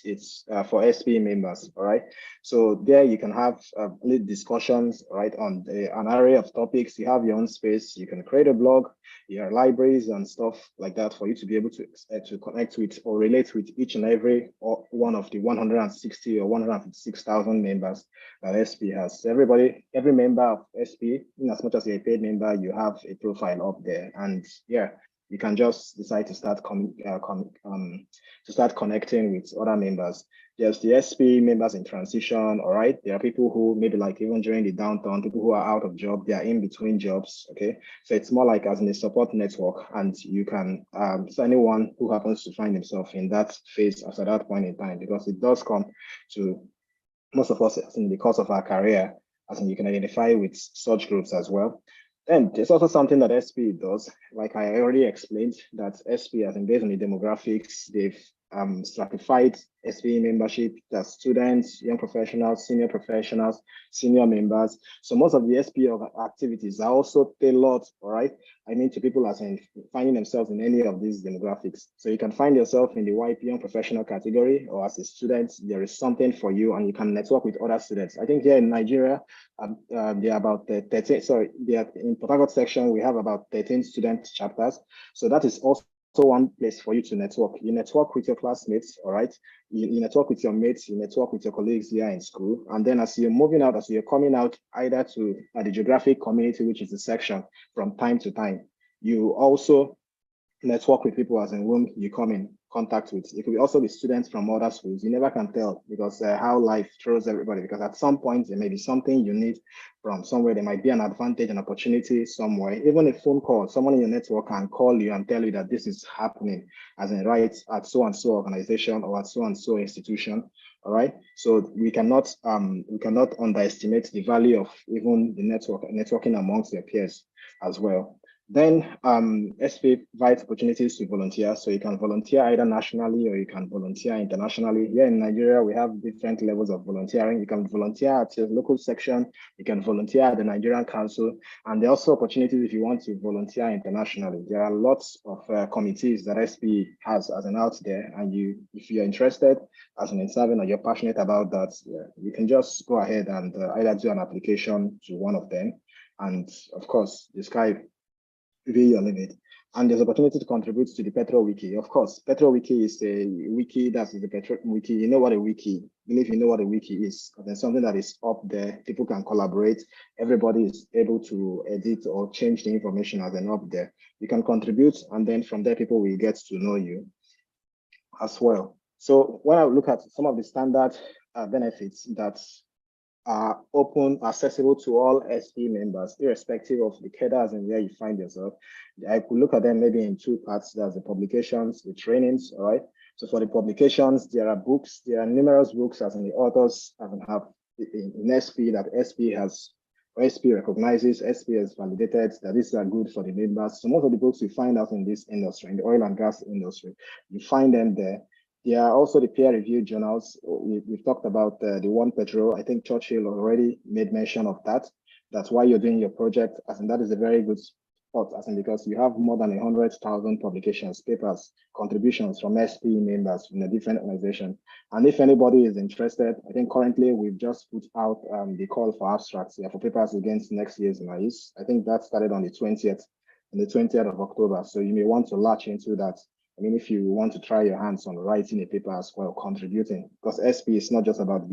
It's for SPE members, all right? So there you can have lead discussions, right, on an array of topics. You have your own space. You can create a blog, your libraries and stuff like that for you to be able to connect with or relate with each and every one of the 160 or 156,000 members that SPE has. So every member of SPE, in as much as you're a paid member, you have a profile up there. And yeah, you can just decide to start connecting with other members. There's the SPE members in transition, all right? There are people who maybe like even during the downturn, people who are out of job, they are in between jobs, okay? So it's more like as in a support network, and you can, so anyone who happens to find himself in that phase at that point in time, because it does come to most of us in the course of our career, as in you can identify with such groups as well. And there's also something that SPE does, like I already explained, that SPE, as in based on the demographics, they've stratified SPE membership, that's students, young professionals, senior members. So most of the SPE activities are also tailored, all right? I mean to people as in finding themselves in any of these demographics. So you can find yourself in the YP young professional category, or as a student, there is something for you and you can network with other students. I think here in Nigeria, there are about 13, sorry, in Port Harcourt section, we have about 13 student chapters. So that is also one place for you to network. You network with your classmates, all right? You network with your mates, you network with your colleagues here in school. And then as you're moving out, as you're coming out either to the geographic community, which is the section, from time to time, you also network with people as in whom you come in contact with. It could also be students from other schools. You never can tell, because how life throws everybody, because at some point there may be something you need from somewhere. There might be an advantage, an opportunity somewhere. Even a phone call, someone in your network can call you and tell you that this is happening, as in right at so and so organization or at so and so institution. All right. So we cannot underestimate the value of even the networking amongst your peers as well. Then SPE provides opportunities to volunteer. So you can volunteer either nationally or you can volunteer internationally. Here in Nigeria, we have different levels of volunteering. You can volunteer at your local section, you can volunteer at the Nigerian Council, and there are also opportunities if you want to volunteer internationally. There are lots of committees that SPE has as an out there, and if you're interested as an in-serving or you're passionate about that, you can just go ahead and either do an application to one of them. And of course, the sky be your limit. And there's opportunity to contribute to the Petro Wiki. Of course, Petro Wiki is a wiki that is the Petro Wiki. You know what a wiki, believe you know what a wiki is. There's something that is up there. People can collaborate. Everybody is able to edit or change the information as an up there. You can contribute, and then from there, people will get to know you as well. So when I look at some of the standard benefits that are open, accessible to all SPE members, irrespective of the cadres and where you find yourself. I could look at them maybe in two parts. There's the publications, the trainings, all right? So for the publications, there are books, there are numerous books as in the authors have in SPE that SPE has, or SPE recognizes, SPE has validated that these are good for the members. So most of the books you find out in this industry, in the oil and gas industry, you find them there. There are also the peer-reviewed journals. We've talked about the One Petro. I think Churchill already made mention of that. That's why you're doing your project. I think that is a very good spot, because you have more than 100,000 publications, papers, contributions from SPE members from a different organization. And if anybody is interested, I think currently we've just put out the call for abstracts for papers against next year's NICE. I think that started on the 20th of October. So you may want to latch into that. I mean, if you want to try your hands on writing a paper as well, contributing, because SPE is not just about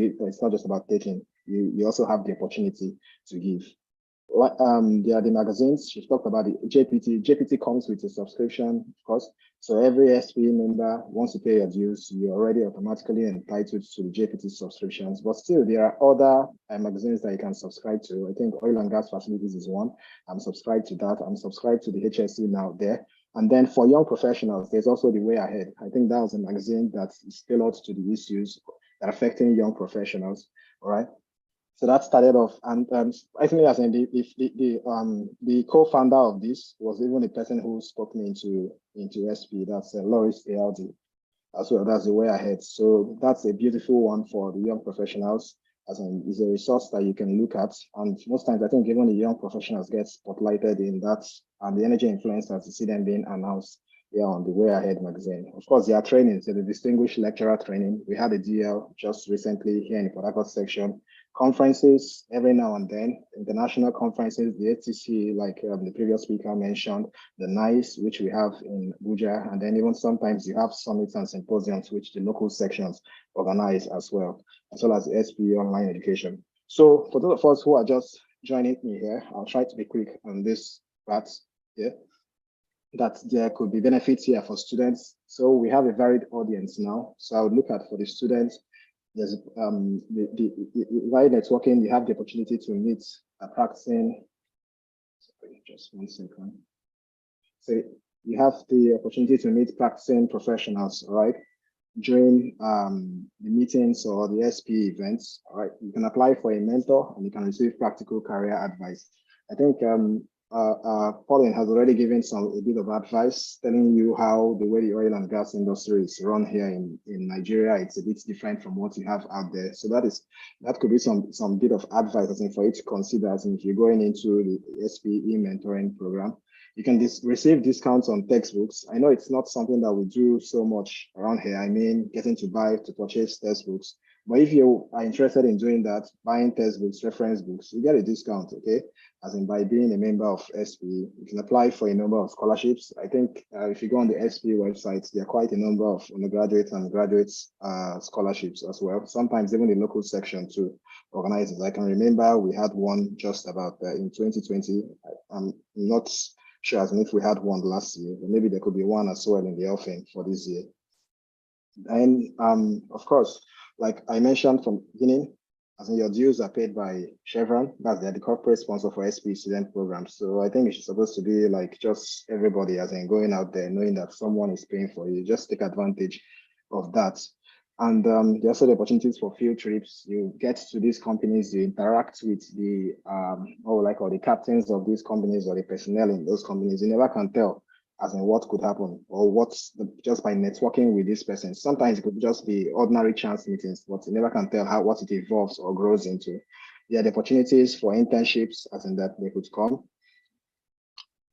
taking. You also have the opportunity to give. There are the magazines. She talked about the JPT. JPT comes with a subscription, of course. So every SPE member, once you pay your dues, you're already automatically entitled to the JPT subscriptions. But still, there are other magazines that you can subscribe to. I think Oil and Gas Facilities is one. I'm subscribed to that. I'm subscribed to the HSC now there. And then for young professionals, there's also the Way Ahead. I think that was a magazine that is tailored to the issues that are affecting young professionals. All right. So that started off, and I think as in the co-founder of this was even the person who spoke me into SPE. That's Loris ALD as well. That's the Way Ahead. So that's a beautiful one for the young professionals. As in, is a resource that you can look at, and most times I think even the young professionals get spotlighted in that, and the energy influencers, you see them being announced on the Way Ahead magazine. Of course, there are trainings, the distinguished lecturer training. We had a DL just recently here in the Port Harcourt section. Conferences every now and then, international conferences, the ATC, like the previous speaker mentioned, the NICE, which we have in Abuja, and then even sometimes you have summits and symposiums, which the local sections organize as well as the SPE online education. So for those of us who are just joining me here, I'll try to be quick on this part here, that there could be benefits here for students. So we have a varied audience now. So I would look at for the students, there's via networking, you have the opportunity to meet practicing. Sorry, just 1 second. So you have the opportunity to meet practicing professionals, right? During the meetings or the SPE events, all right? You can apply for a mentor and you can receive practical career advice. I think Pauline has already given a bit of advice, telling you how the way the oil and gas industry is run here in Nigeria. It's a bit different from what you have out there. So that could be some bit of advice, I think, for you to consider. As if you're going into the SPE mentoring program, you can receive discounts on textbooks. I know it's not something that we do so much around here. I mean, getting to purchase textbooks. But if you are interested in doing that, buying textbooks, reference books, you get a discount, okay? As in by being a member of SPE, you can apply for a number of scholarships. I think if you go on the SPE website, there are quite a number of undergraduate and graduate scholarships as well. Sometimes even the local section to organize it. I can remember we had one just about in 2020. I'm not sure as if we had one last year, but maybe there could be one as well in the offering for this year. And of course, like I mentioned from the beginning, as in your dues are paid by Chevron, that's the corporate sponsor for SPE student programs. So I think it's supposed to be like just everybody as in going out there, knowing that someone is paying for you. Just take advantage of that. And there are also the opportunities for field trips. You get to these companies, you interact with the, the captains of these companies or the personnel in those companies. You never can tell as in what could happen or just by networking with this person. Sometimes it could just be ordinary chance meetings, but you never can tell what it evolves or grows into. There are the opportunities for internships, as in that they could come.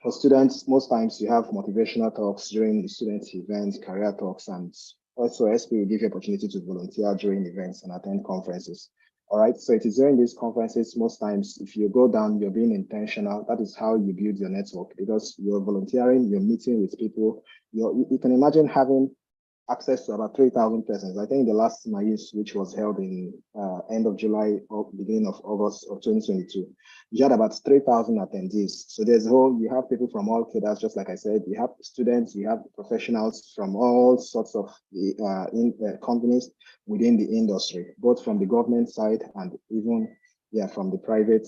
For students, most times you have motivational talks during the student events, career talks, and also SPE will give you opportunity to volunteer during events and attend conferences. All right, so it is during these conferences, most times, if you go down, you're being intentional. That is how you build your network, because you're volunteering, you're meeting with people. You can imagine having access to about 3,000 persons. I think the last MAIS, which was held in end of July or beginning of August of 2022, you had about 3,000 attendees. So you have people from all cadres, just like I said, you have students, you have professionals from all sorts of companies within the industry, both from the government side and even from the private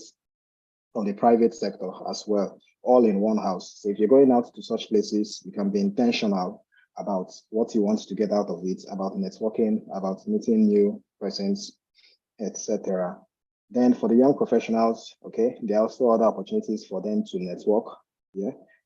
sector as well, all in one house. So if you're going out to such places, you can be intentional about what you want to get out of it, about networking, about meeting new persons, etc. Then for the young professionals, okay, there are also other opportunities for them to network.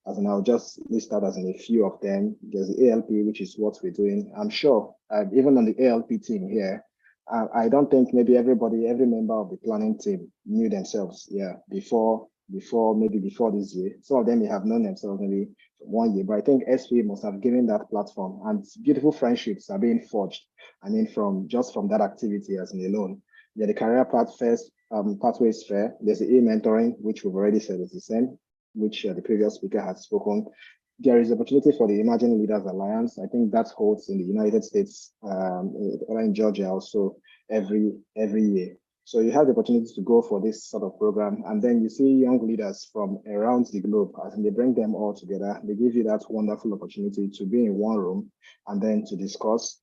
As in, I'll just list out as in a few of them. There's the ALP, which is what we're doing. I'm sure, even on the ALP team here, I don't think maybe every member of the planning team knew themselves, before this year. Some of them may have known themselves maybe 1 year, but I think SPE must have given that platform, and beautiful friendships are being forged. I mean, from that activity as in alone. The career pathways fair. There's the e-mentoring, which we've already said is the same, which the previous speaker has spoken. There is opportunity for the Emerging Leaders Alliance. I think that holds in the United States, in Georgia also every year. So you have the opportunity to go for this sort of program, and then you see young leaders from around the globe, as they bring them all together. They give you that wonderful opportunity to be in one room and then to discuss,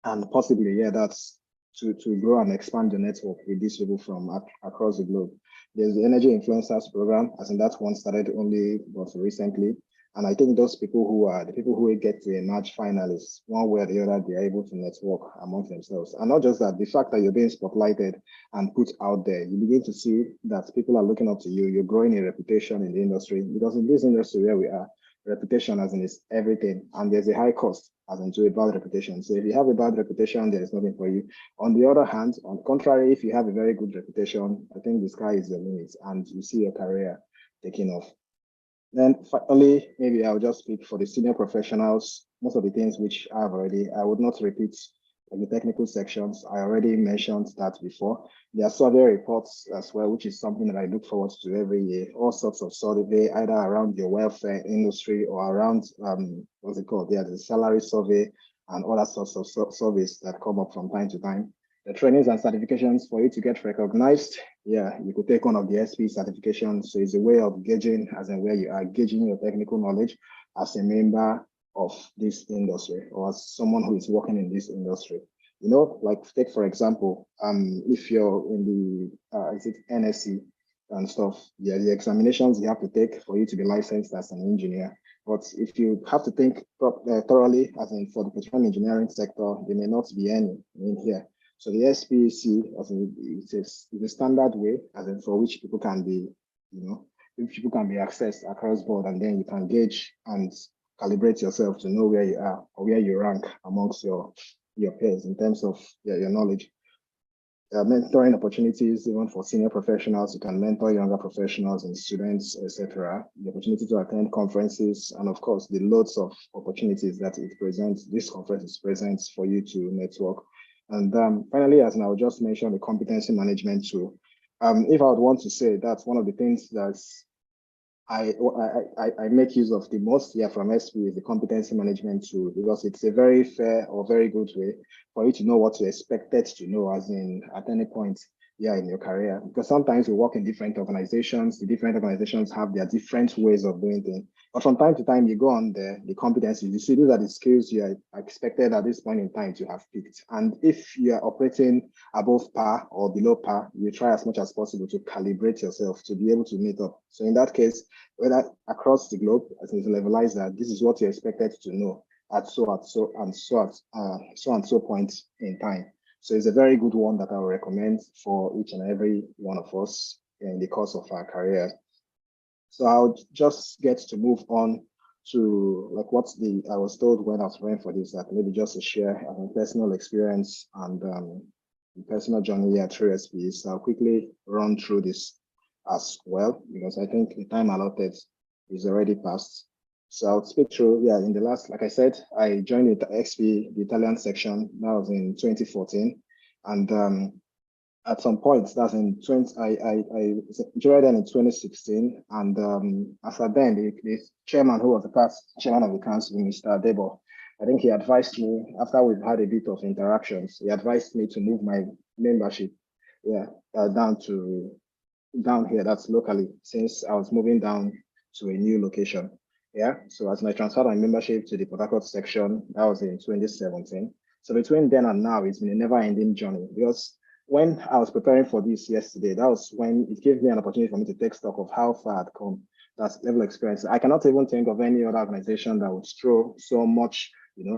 and possibly, that's to grow and expand the network with these people from across the globe. There's the Energy Influencers Program, as in that one started only recently. And I think those people who get to emerge finalists, one way or the other, they're able to network amongst themselves. And not just that, the fact that you're being spotlighted and put out there, you begin to see that people are looking up to you. You're growing a reputation in the industry, because in this industry where we are, reputation as in is everything, and there's a high cost as in to a bad reputation. So if you have a bad reputation, there is nothing for you. On the other hand, on the contrary, if you have a very good reputation, I think the sky is the limit, and you see your career taking off. Then finally, maybe I'll just speak for the senior professionals. Most of the things which I would not repeat the technical sections. I already mentioned that before. There are survey reports as well, which is something that I look forward to every year. All sorts of survey, either around your welfare industry or around, the salary survey and other sorts of surveys that come up from time to time. The trainings and certifications for you to get recognized. You could take one of the SPE certifications. So it's a way of gauging, as in where you are gauging your technical knowledge as a member of this industry or as someone who is working in this industry. Like take for example, if you're in the NSC and stuff, the examinations you have to take for you to be licensed as an engineer. But if you have to think thoroughly, as in for the petroleum engineering sector, there may not be any in here. So the SPEC, it's a standard way, as in for which people can be, accessed across board, and then you can gauge and calibrate yourself to know where you are or where you rank amongst your peers in terms of your knowledge. Mentoring opportunities, even for senior professionals, you can mentor younger professionals and students, etc. The opportunity to attend conferences, and of course, the loads of opportunities that it presents. This conference presents for you to network. And finally, as I just mentioned, the competency management tool. If I would want to say, that's one of the things that I make use of the most here from SPE is the competency management tool, because it's a very fair or very good way for you to know what you're expected to know, as in at any point in your career. Because sometimes we work in different organizations, the different organizations have their different ways of doing things. But from time to time, you go on the competencies, you see these are the skills you are expected at this point in time to have picked. And if you are operating above par or below par, you try as much as possible to calibrate yourself to be able to meet up. So in that case, whether across the globe, as a levelizer, this is what you're expected to know. at so point in time. So it's a very good one that I would recommend for each and every one of us in the course of our career. So I'll just get to move on to like I was told when I was running for this, that maybe just to share a personal experience and personal journey here through SPE. So I'll quickly run through this as well, because I think the time allotted is already passed. So I'll speak through, in the last, like I said, I joined the SPE, the Italian section, that was in 2014. And at some point, that's in I joined in 2016. And after then, the chairman, who was the past chairman of the council, Mr. Debo, I think he advised me, after we've had a bit of interactions, he advised me to move my membership down here, that's locally, since I was moving down to a new location. So as I transferred my membership to the Port Harcourt section, that was in 2017. So between then and now, it's been a never-ending journey, because when I was preparing for this yesterday, that was when it gave me an opportunity for me to take stock of how far I'd come. That's level of experience. I cannot even think of any other organization that would throw so much,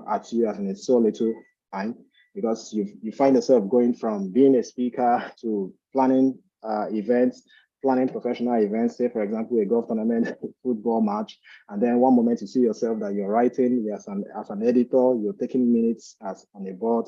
at you as in so little time, because you find yourself going from being a speaker to planning events, planning professional events, say, for example, a golf tournament, football match, and then one moment you see yourself that you're writing as an editor, you're taking minutes on a board,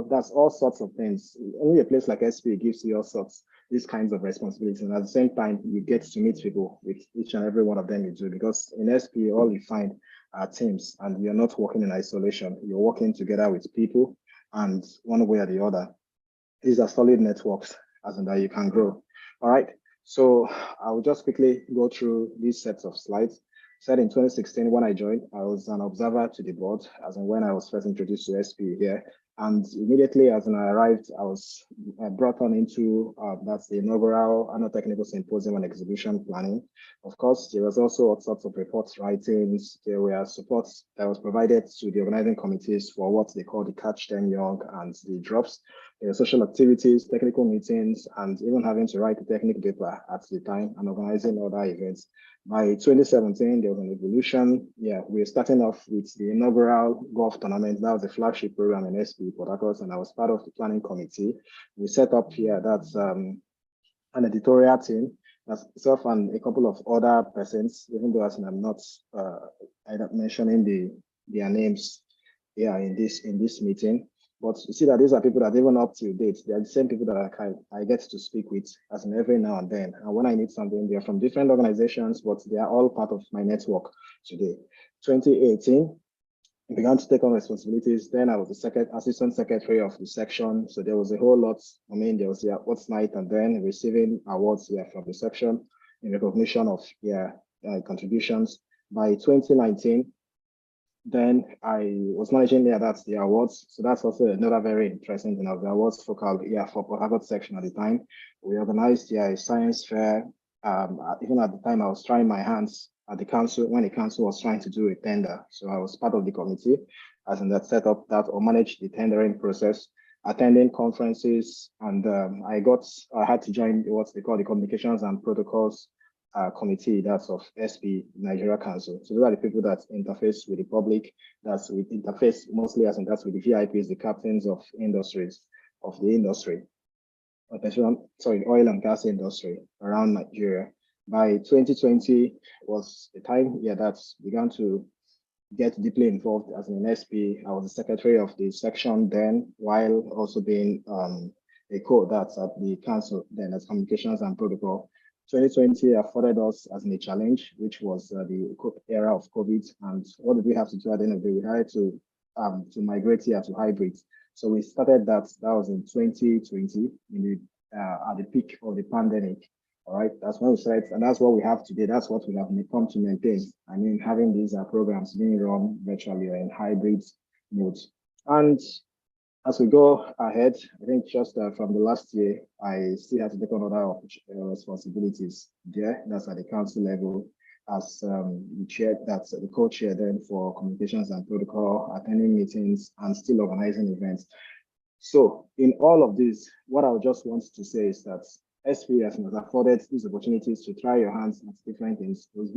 that's all sorts of things. Only a place like SPE gives you all sorts, these kinds of responsibilities. And at the same time, you get to meet people with each and every one of them you do, because in SPE, all you find are teams, and you're not working in isolation. You're working together with people, and one way or the other, these are solid networks, as in that you can grow. All right. So I will just quickly go through these sets of slides. Said in 2016, when I joined, I was an observer to the board, as in when I was first introduced to SPE here. And immediately as I arrived, I was brought on into, that's the inaugural annual technical symposium and exhibition planning. Of course, there was also all sorts of reports, writings, there were supports that was provided to the organizing committees for what they call the Catch Them Young and the drops. There were social activities, technical meetings, and even having to write a technical paper at the time and organizing other events. By 2017, there was an evolution. We're starting off with the inaugural golf tournament. That was the flagship program in SPE Port Harcourt, and I was part of the planning committee. We set up here, that's an editorial team, myself and a couple of other persons, even though I'm not mentioning their names in this meeting. But you see that these are people that even up to date, they are the same people that I get to speak with as in every now and then. And when I need something, they're from different organizations, but they are all part of my network today. 2018, I began to take on responsibilities. Then I was the assistant secretary of the section. So there was a whole lot. There was the awards night, and then receiving awards from the section in recognition of contributions. By 2019, then I was managing that's the awards. So that's also another very interesting thing of the awards focal for Port Harcourt section at the time. We organized a science fair. Even at the time, I was trying my hands at the council when the council was trying to do a tender. So I was part of the committee, as in that set up that or managed the tendering process, attending conferences, and I had to join what they call the Communications and Protocols committee, that's of SPE Nigeria Council. So those are the people that interface with the public, that's with interface mostly as in that's with the VIPs, the captains of industries, of the industry, oil and gas industry around Nigeria. By 2020 was the time that began to get deeply involved as an SPE. I was the secretary of the section then, while also being a code that's at the council then as communications and protocol. 2020 afforded us as a challenge, which was the era of COVID. And what did we have to do at the end of the day? We had to migrate here to hybrid. So we started that was in 2020 at the peak of the pandemic. All right, that's when we started, and that's what we have today. That's what we have come to maintain. Having these programs being run virtually or in hybrid modes. And as we go ahead, I think just from the last year, I still have to take on other responsibilities there. That's at the council level as the chair, that's the co-chair then for communications and protocol, attending meetings and still organizing events. So in all of this, what I just want to say is that SPE has afforded these opportunities to try your hands at different things. I was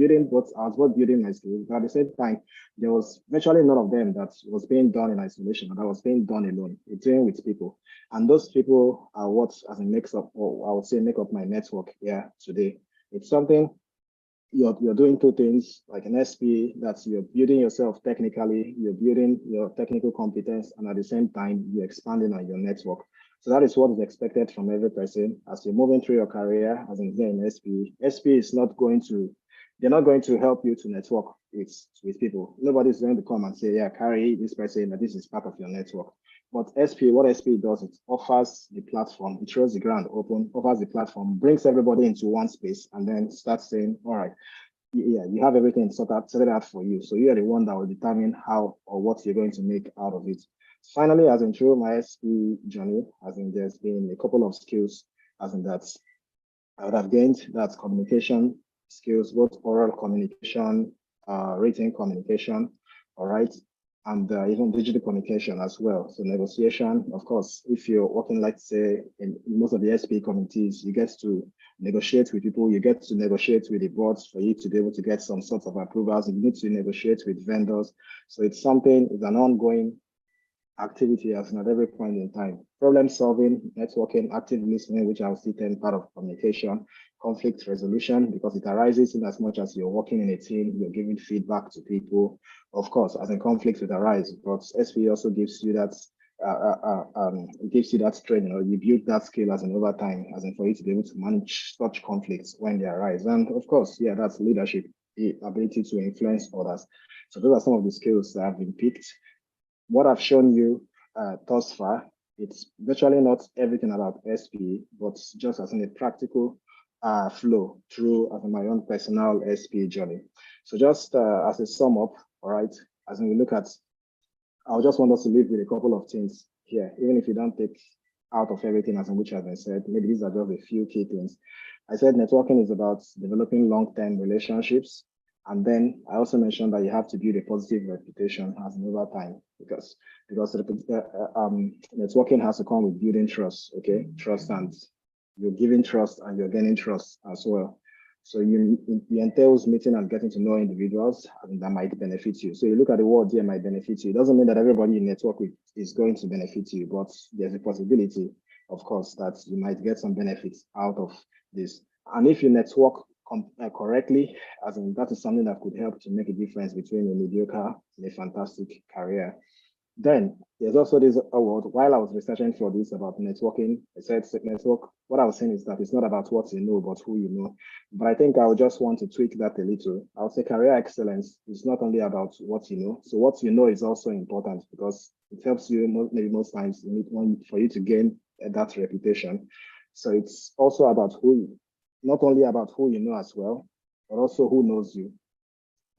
both building my skills, but at the same time, there was virtually none of them that was being done in isolation, or that was being done alone. It's doing with people. And those people are what as a mix up, or I would say make up my network here today. It's something you're doing two things like an SPE, that's you're building yourself technically, you're building your technical competence, and at the same time, you're expanding on your network. So that is what is expected from every person as you're moving through your career, as in here in SPE. SPE is not going to, they're not going to help you to network with people. Nobody's going to come and say, yeah, carry this person, that this is part of your network. But SPE, what SPE does, it offers the platform, it throws the ground open, offers the platform, brings everybody into one space, and then starts saying, all right, yeah, you have everything sorted out for you. So you're the one that will determine how or what you're going to make out of it. Finally, as in through my SPE journey, as in there's been a couple of skills, as in that I would have gained that communication skills, both oral communication, written communication, all right, and even digital communication as well. So negotiation, of course, if you're working, like say, in most of the SPE communities, you get to negotiate with people, you get to negotiate with the boards for you to be able to get some sort of approvals. You need to negotiate with vendors. So it's an ongoing activity as at every point in time. Problem solving, networking, active listening, which I will see 10 part of communication, conflict resolution, because it arises in as much as you're working in a team, you're giving feedback to people. Of course, as in conflicts would arise, but SPE also gives you that it gives you that training, or you build that skill as an over time, as in for you to be able to manage such conflicts when they arise. And of course, yeah, that's leadership, the ability to influence others. So those are some of the skills that have been picked. What I've shown you thus far, it's virtually not everything about SPE, but just as in a practical flow through as in my own personal SPE journey. So just as a sum up, all right, as we look at, I just want us to leave with a couple of things here, even if you don't take out of everything as in which has been said, maybe these are just a few key things. I said networking is about developing long-term relationships. And then I also mentioned that you have to build a positive reputation as an over time, because networking has to come with building trust, okay? Trust, and you're giving trust and you're gaining trust as well. So it entails meeting and getting to know individuals, and that might benefit you. So you look at the word here, might benefit you. It doesn't mean that everybody you network with is going to benefit you, but there's a possibility, of course, that you might get some benefits out of this. And if you network correctly, as in that is something that could help to make a difference between a mediocre and a fantastic career. Then there's also this award. While I was researching for this about networking, I said network. What I was saying is that it's not about what you know, but who you know. But I think I would just want to tweak that a little. I would say career excellence is not only about what you know. So what you know is also important, because it helps you maybe most times for you to gain that reputation. So it's also about not only about who you know as well, but also who knows you.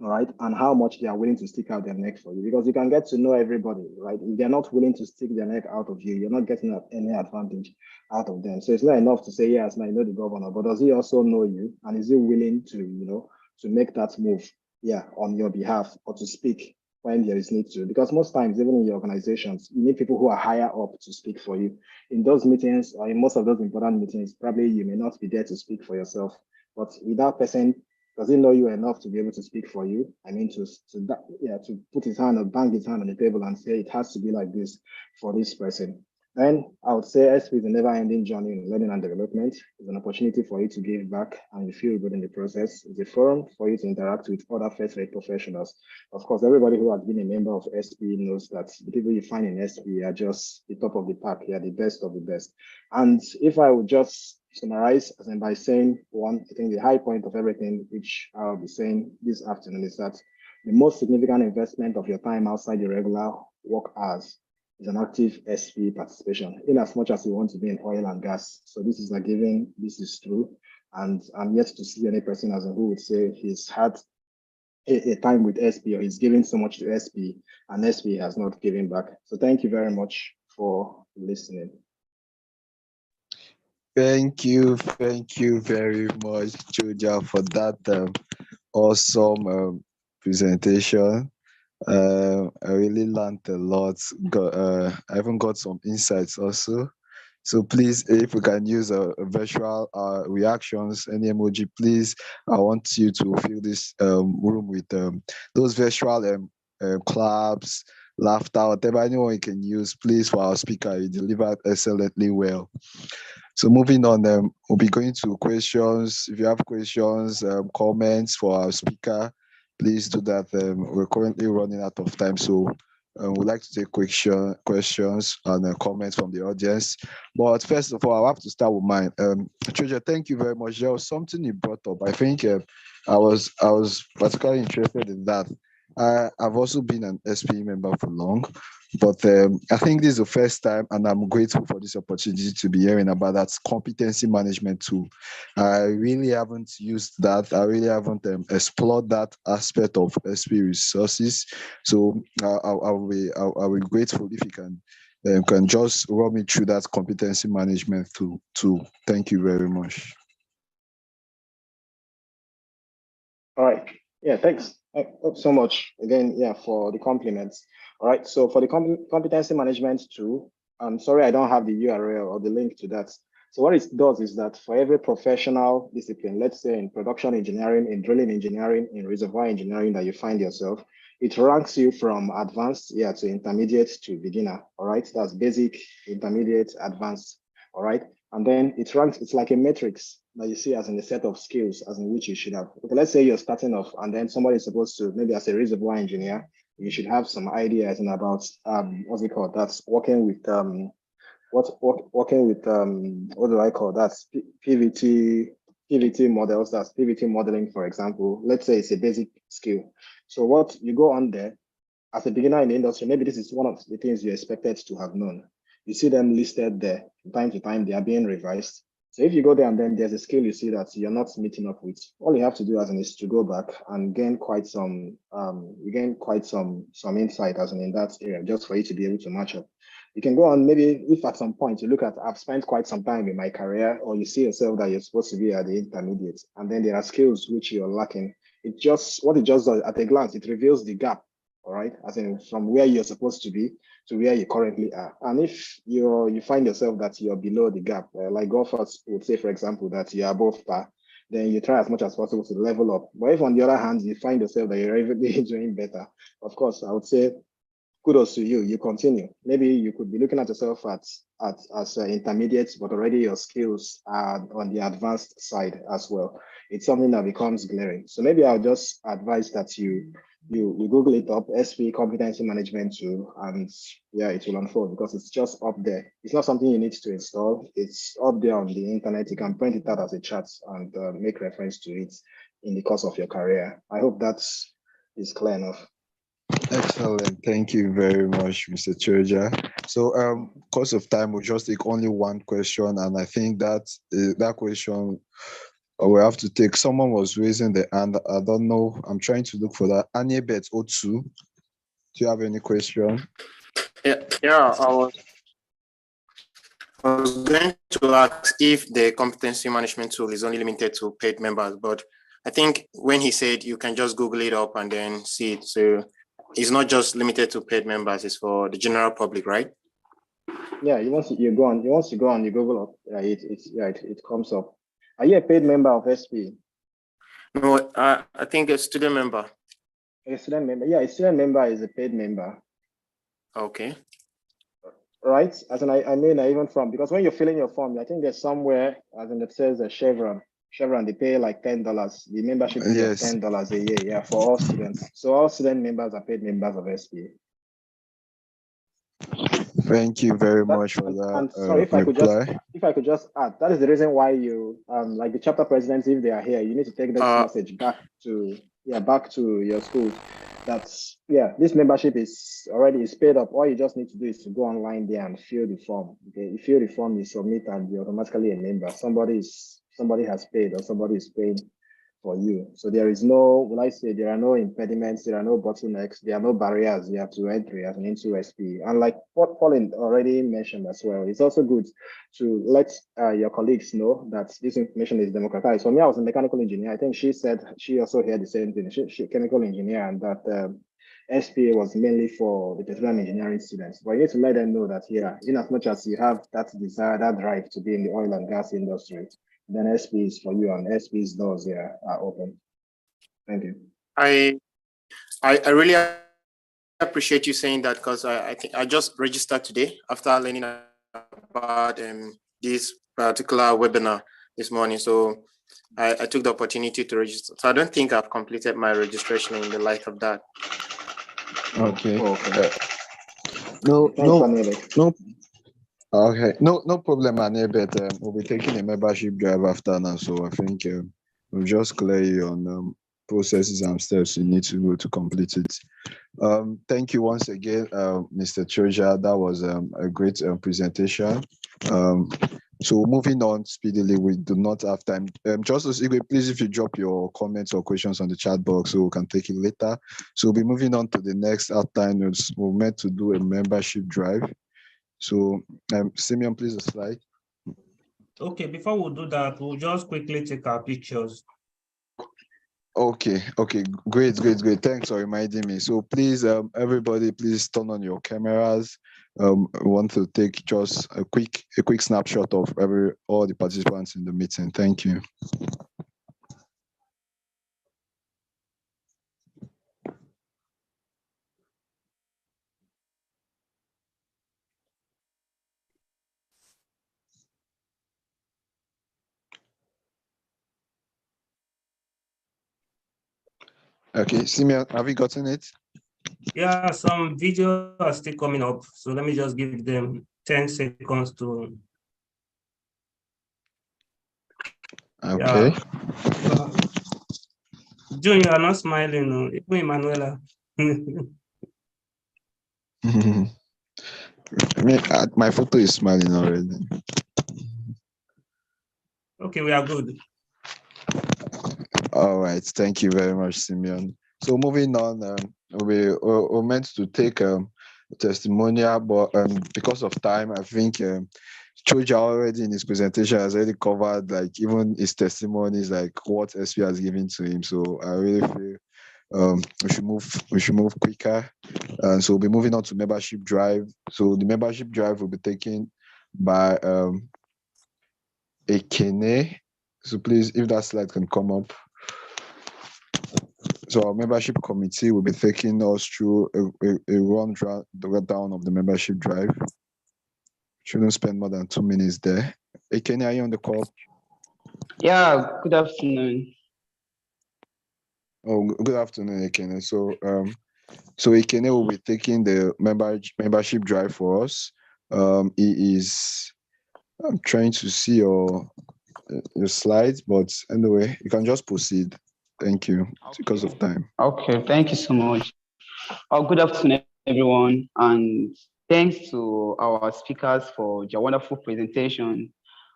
All right, and how much they are willing to stick out their neck for you, because you can get to know everybody, right? If they're not willing to stick their neck out of you, you're not getting any advantage out of them. So it's not enough to say, yes, now you know the governor, but does he also know you? And is he willing to, to make that move, yeah, on your behalf, or to speak when there is need to? Because most times, even in your organizations, you need people who are higher up to speak for you. In those meetings, or in most of those important meetings, probably you may not be there to speak for yourself, but with that person, does he know you enough to be able to speak for you? I mean, to put his hand or bang his hand on the table and say it has to be like this for this person. Then I would say SPE is a never-ending journey in learning and development. It's an opportunity for you to give back and you feel good in the process. It's a forum for you to interact with other first-rate professionals. Of course, everybody who has been a member of SPE knows that the people you find in SPE are just the top of the pack. They are the best of the best. And if I would just summarize, as in by saying one, I think the high point of everything, which I'll be saying this afternoon, is that the most significant investment of your time outside your regular work hours is an active SPE participation, in as much as you want to be in oil and gas. So this is a given, this is true. And I'm yet to see any person as who would say he's had a time with SPE, or he's giving so much to SPE and SPE has not given back. So thank you very much for listening. Thank you very much, Joja, for that awesome presentation. I really learned a lot. I even got some insights also. So please, if we can use a virtual reactions, any emoji, please, I want you to fill this room with those virtual claps, laughter, whatever anyone can use, please, for our speaker. He delivered excellently well. So moving on, we'll be going to questions. If you have questions, comments for our speaker, please do that. We're currently running out of time, so we'd like to take questions and comments from the audience. But first of all, I have to start with mine. Treasure, thank you very much. There was something you brought up. I think I was particularly interested in that. I've also been an SPE member for long, but I think this is the first time, and I'm grateful for this opportunity to be hearing about that competency management tool. I really haven't used that. I really haven't explored that aspect of SPE resources. So I'll be grateful if you can just run me through that competency management tool. Thank you very much. All right. Yeah, thanks so much again, yeah, for the compliments. All right, so for the competency management tool, I'm sorry I don't have the URL or the link to that. So what it does is that for every professional discipline, let's say in production engineering, in drilling engineering, in reservoir engineering that you find yourself, it ranks you from advanced, yeah, to intermediate to beginner. All right, that's basic, intermediate, advanced. All right, and then it ranks, it's like a matrix that you see as in a set of skills as in which you should have. Okay, let's say you're starting off and then somebody is supposed to, maybe as a reservoir engineer, you should have some ideas in about what's it called? That's working with what do I call that? PVT models. That's PVT modeling, for example. Let's say it's a basic skill. So what you go on there as a beginner in the industry, maybe this is one of the things you expected to have known. You see them listed there from time to time. They are being revised. So if you go there and then there's a skill you see that you're not meeting up with, all you have to do as in is to go back and gain quite some insight as in that area, just for you to be able to match up. You can go on, maybe if at some point you look at, I've spent quite some time in my career, or you see yourself that you're supposed to be at the intermediate, and then there are skills which you're lacking. What it just does at a glance, it reveals the gap, all right, as in from where you're supposed to be to where you currently are. And if you find yourself that you're below the gap, like golfers would say, for example, that you're above par, then you try as much as possible to level up. But if on the other hand, you find yourself that you're really doing better, of course, I would say kudos to you. You continue. Maybe you could be looking at yourself as intermediate, but already your skills are on the advanced side as well. It's something that becomes glaring. So maybe I'll just advise that you Google it up, SPE competency management tool, and yeah, it will unfold because it's just up there. It's not something you need to install. It's up there on the internet. You can print it out as a chart and make reference to it in the course of your career. I hope that is clear enough. Excellent. Thank you very much, Mr. Choja. So, course of time, we'll just take only one question, and I think that that question we have to take. Someone was raising the hand. I don't know. I'm trying to look for that. Aniebet O2. Do you have any question? Yeah. I was going to ask if the competency management tool is only limited to paid members, but I think when he said you can just Google it up and then see it, so it's not just limited to paid members, it's for the general public, right? Yeah, once you go on, you Google up, it comes up. Are you a paid member of SPE? No, I think a student member. A student member, yeah, a student member is a paid member. Okay. Right, as in I mean even from, because when you're filling your form, I think there's somewhere as in it says a Chevron, they pay like $10. The membership is Yes. $10 a year, yeah, for all students. So all student members are paid members of SPE. Thank you very much for that. And sorry, if I could just add, that is the reason why you like the chapter presidents, if they are here, you need to take this message back to your school. That's this membership is paid up. All you just need to do is to go online there and fill the form. Okay, you fill the form, you submit, and you're automatically a member. Somebody has paid, or somebody is paying for you. So there is no, there are no impediments, there are no bottlenecks, there are no barriers you have to entry as an into SPE. And like what Pauline already mentioned as well, it's also good to let your colleagues know that this information is democratized. For me, I was a mechanical engineer. I think she said she also heard the same thing. She chemical engineer, and that SPA was mainly for the petroleum engineering students. But you need to let them know that, yeah, in as much as you have that desire, that drive to be in the oil and gas industry, then SPA is for you, and SPA's doors here are open. Thank you. I really appreciate you saying that, because I think I just registered today after learning about this particular webinar this morning. So I took the opportunity to register. So I don't think I've completed my registration in the light of that. Okay. Okay. No, Thanks, no, Anele. no. Okay, no problem, Ane, but we'll be taking a membership drive after now, so I think we'll just clear you on processes and steps you need to go to complete it. Thank you once again, Mr. Choja. That was a great presentation. So moving on speedily, we do not have time. Justice Igwe, please, if you drop your comments or questions on the chat box, so we can take it later. So we'll be moving on to the next outline. We're meant to do a membership drive. So, Simeon, please, a slide. Okay, before we do that, we'll just quickly take our pictures. Okay, great. Thanks for reminding me. So please, everybody, please turn on your cameras. I want to take just a quick snapshot of all the participants in the meeting. Thank you. Okay, Simeon, have you gotten it? Yeah, some videos are still coming up, so let me just give them 10 seconds to. Okay. Yeah. June, you are not smiling. Even Emanuela. My photo is smiling already. Okay, we are good. All right, thank you very much, Simeon. So moving on, we're meant to take a testimonial, but because of time, I think Choja already in his presentation has already covered like even his testimonies, like what SP has given to him. So I really feel we should move quicker. And so we'll be moving on to membership drive. So the membership drive will be taken by Ekene. So please, if that slide can come up. So our membership committee will be taking us through a rundown of the membership drive. Shouldn't spend more than 2 minutes there. Ekene, are you on the call? Yeah, good afternoon. Oh, good afternoon, Ekene. So Ekene will be taking the membership drive for us. I'm trying to see your slides, but anyway, you can just proceed. Thank you, because of time. Okay, thank you so much. Good afternoon, everyone, and thanks to our speakers for their wonderful presentation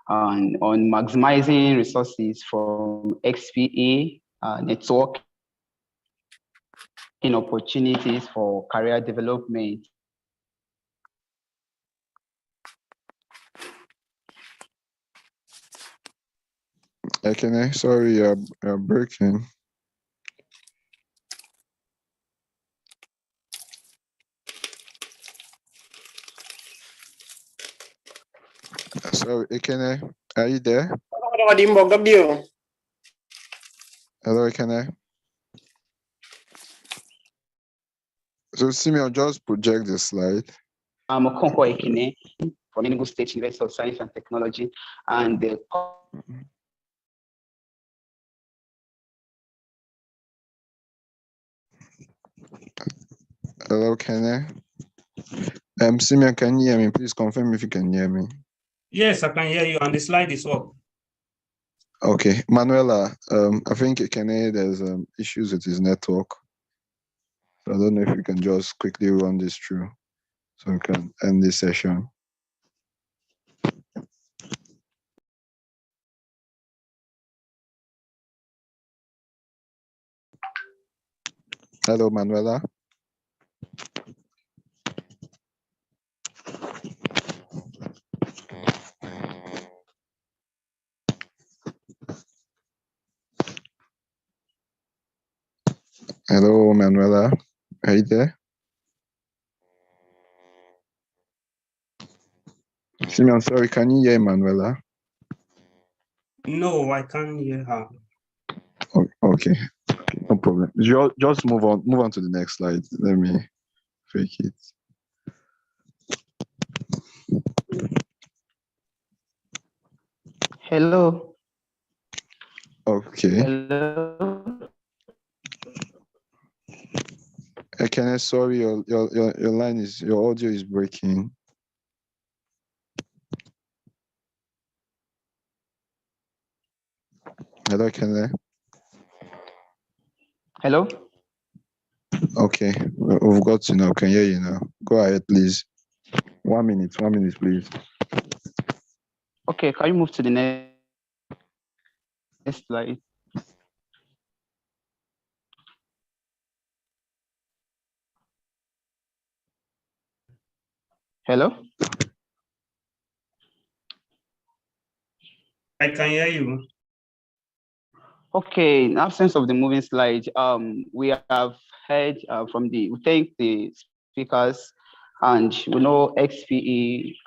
on maximizing resources from SPE network in opportunities for career development. Ekene, sorry, you're breaking. Sorry, Ekene, are you there? Hello, Ekene. So Simeon, just project the slide. I'm Okonkwo Ekene from Enugu State University of Science and Technology, and the Hello, Kene. Simeon, can you hear me? Please confirm if you can hear me. Yes, I can hear you, and the slide is up. Okay, Manuela, I think Kene, there's issues with his network. So I don't know if you can just quickly run this through so we can end this session. Hello, Manuela. Hello, Manuela. Are you there? Simi, I'm sorry, can you hear Manuela? No, I can't hear her. Okay, no problem. Just move on to the next slide. Let me fake it. Hello. Okay. Hello. Kenneth, sorry, your line is, your audio is breaking. Hello, Kenneth. Hello. Okay, we've got you now. Can hear you now. Go ahead, please. 1 minute, please. Okay, can you move to the next slide? Hello? I can hear you. Okay, in absence of the moving slide, we have heard we thank the speakers, and we know XPE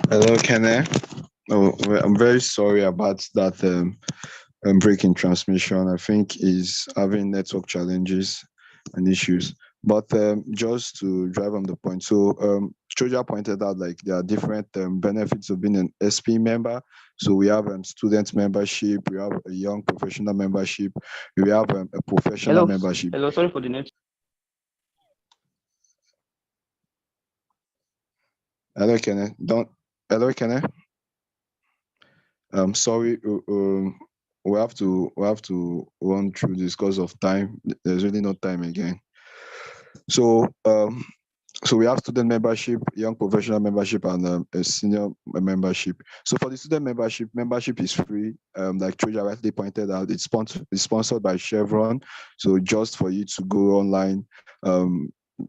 Hello, Kenneth. Oh, well, I'm very sorry about that breaking transmission. I think is having network challenges and issues. But just to drive on the point, so Choja pointed out like there are different benefits of being an SP member. So we have student membership, we have a young professional membership, we have a professional membership. Hello, sorry for the net. Hello, Kenneth. Hello, Kenneth. Sorry, we have to run through this because of time. There's really no time again. So we have student membership, young professional membership, and a senior membership. So for the student membership is free. Like Troja rightly pointed out, it's sponsored by Chevron. So just for you to go online,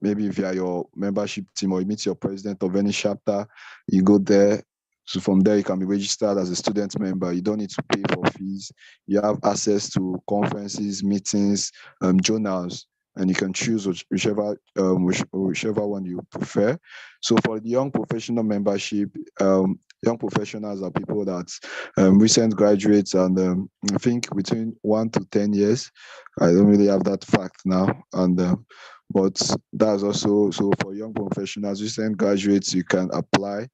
maybe if you are your membership team or you meet your president of any chapter, you go there. So from there, you can be registered as a student member. You don't need to pay for fees. You have access to conferences, meetings, journals, and you can choose whichever one you prefer. So for the young professional membership, young professionals are people that recent graduates, and I think between 1 to 10 years. I don't really have that fact now, and but that's also, so for young professionals, recent graduates, you can apply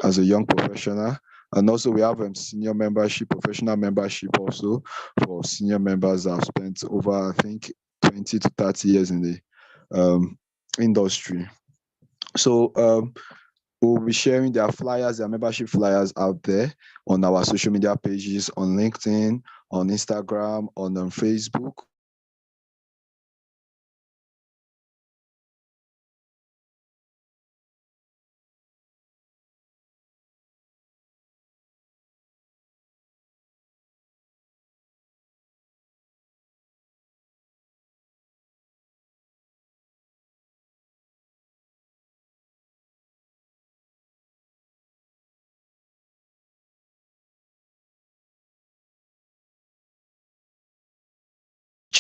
as a young professional. And also we have senior membership, professional membership also for senior members that have spent over, I think, 20 to 30 years in the industry. So we'll be sharing their flyers, their membership flyers out there on our social media pages, on LinkedIn, on Instagram, on Facebook.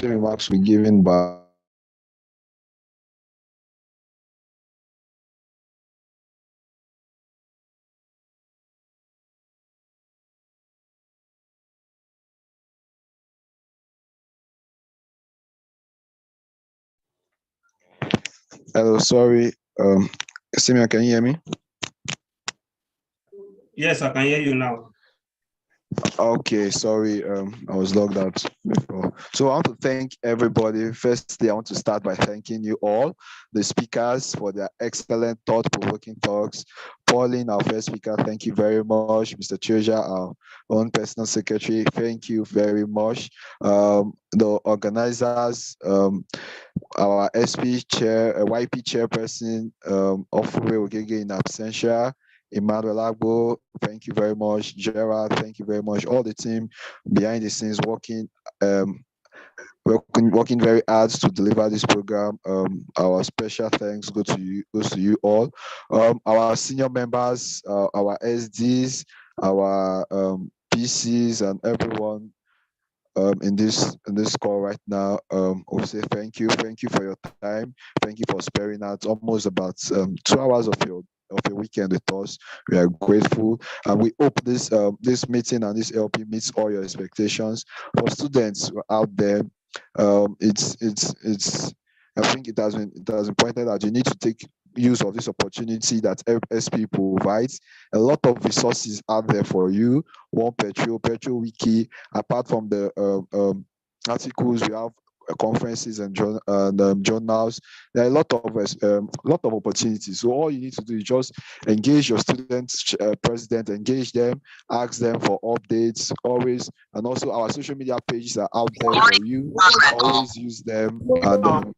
Remarks were given by hello, sorry. Simeon, can you hear me? Yes, I can hear you now. Okay, sorry, I was logged out before. So I want to thank everybody. Firstly, I want to start by thanking you all, the speakers, for their excellent thought-provoking talks. Pauline, our first speaker, thank you very much. Mr. Choja, our own personal secretary, thank you very much. The organizers, our SP chair, YP chairperson, Ofure Ogege in absentia, Emmanuel Agbo, thank you very much. Gerard, thank you very much. All the team behind the scenes working working very hard to deliver this program. Our special thanks goes to you all. Our senior members, our SDs, our PCs, and everyone in this call right now. We'll say thank you for your time. Thank you for sparing out almost about 2 hours of your weekend with us. We are grateful, and we hope this meeting and this LP meets all your expectations. For students out there, it's I think it has been pointed out you need to take use of this opportunity that SPE provides. A lot of resources out there for you. One Petro Wiki. Apart from the articles, we have conferences and journals. There are a lot of opportunities. So all you need to do is just engage your students, president, engage them, ask them for updates always, and also our social media pages are out there for you. Always use them, and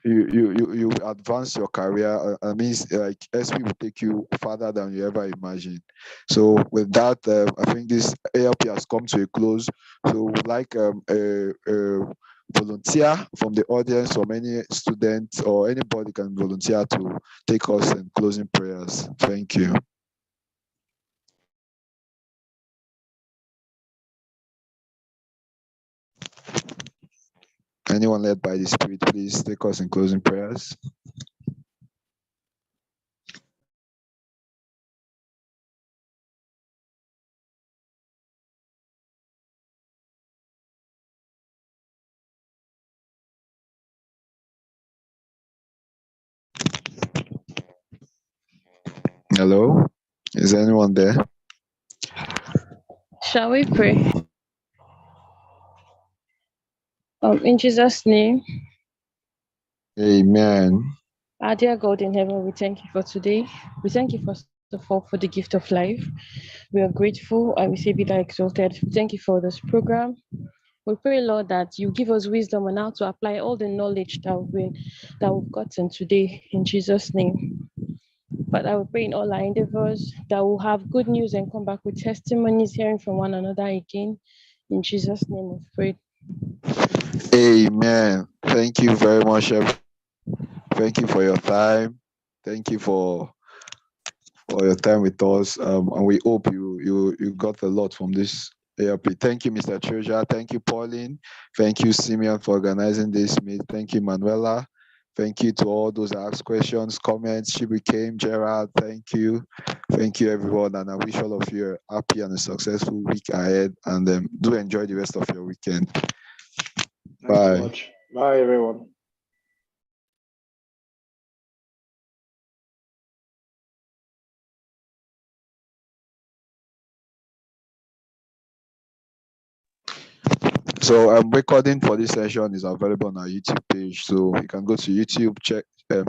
you advance your career. I mean, like SP will take you further than you ever imagined. So with that, I think this ALP has come to a close. So we'd like a volunteer from the audience, or any student or anybody can volunteer to take us in closing prayers. Thank you. Anyone led by the Spirit, please take us in closing prayers. Hello, is anyone there? Shall we pray? In Jesus' name. Amen. Our dear God in heaven, we thank you for today. We thank you first of all for the gift of life. We are grateful and we say be thou exalted. We thank you for this program. We pray, Lord, that you give us wisdom on how to apply all the knowledge that we've gotten today in Jesus' name. But I will pray in all our endeavors that we'll have good news and come back with testimonies, hearing from one another again. In Jesus' name we pray. Amen. Thank you very much. Thank you for your time. Thank you for your time with us. And we hope you got a lot from this ALP. Thank you, Mr. Treasurer. Thank you, Pauline. Thank you, Simeon, for organizing this meet. Thank you, Manuela. Thank you to all those that asked questions, comments. She became Gerald. Thank you. Thank you, everyone. And I wish all of you a happy and a successful week ahead. And do enjoy the rest of your weekend. Bye. So much. Bye, everyone. So recording for this session is available on our YouTube page. So you can go to YouTube, check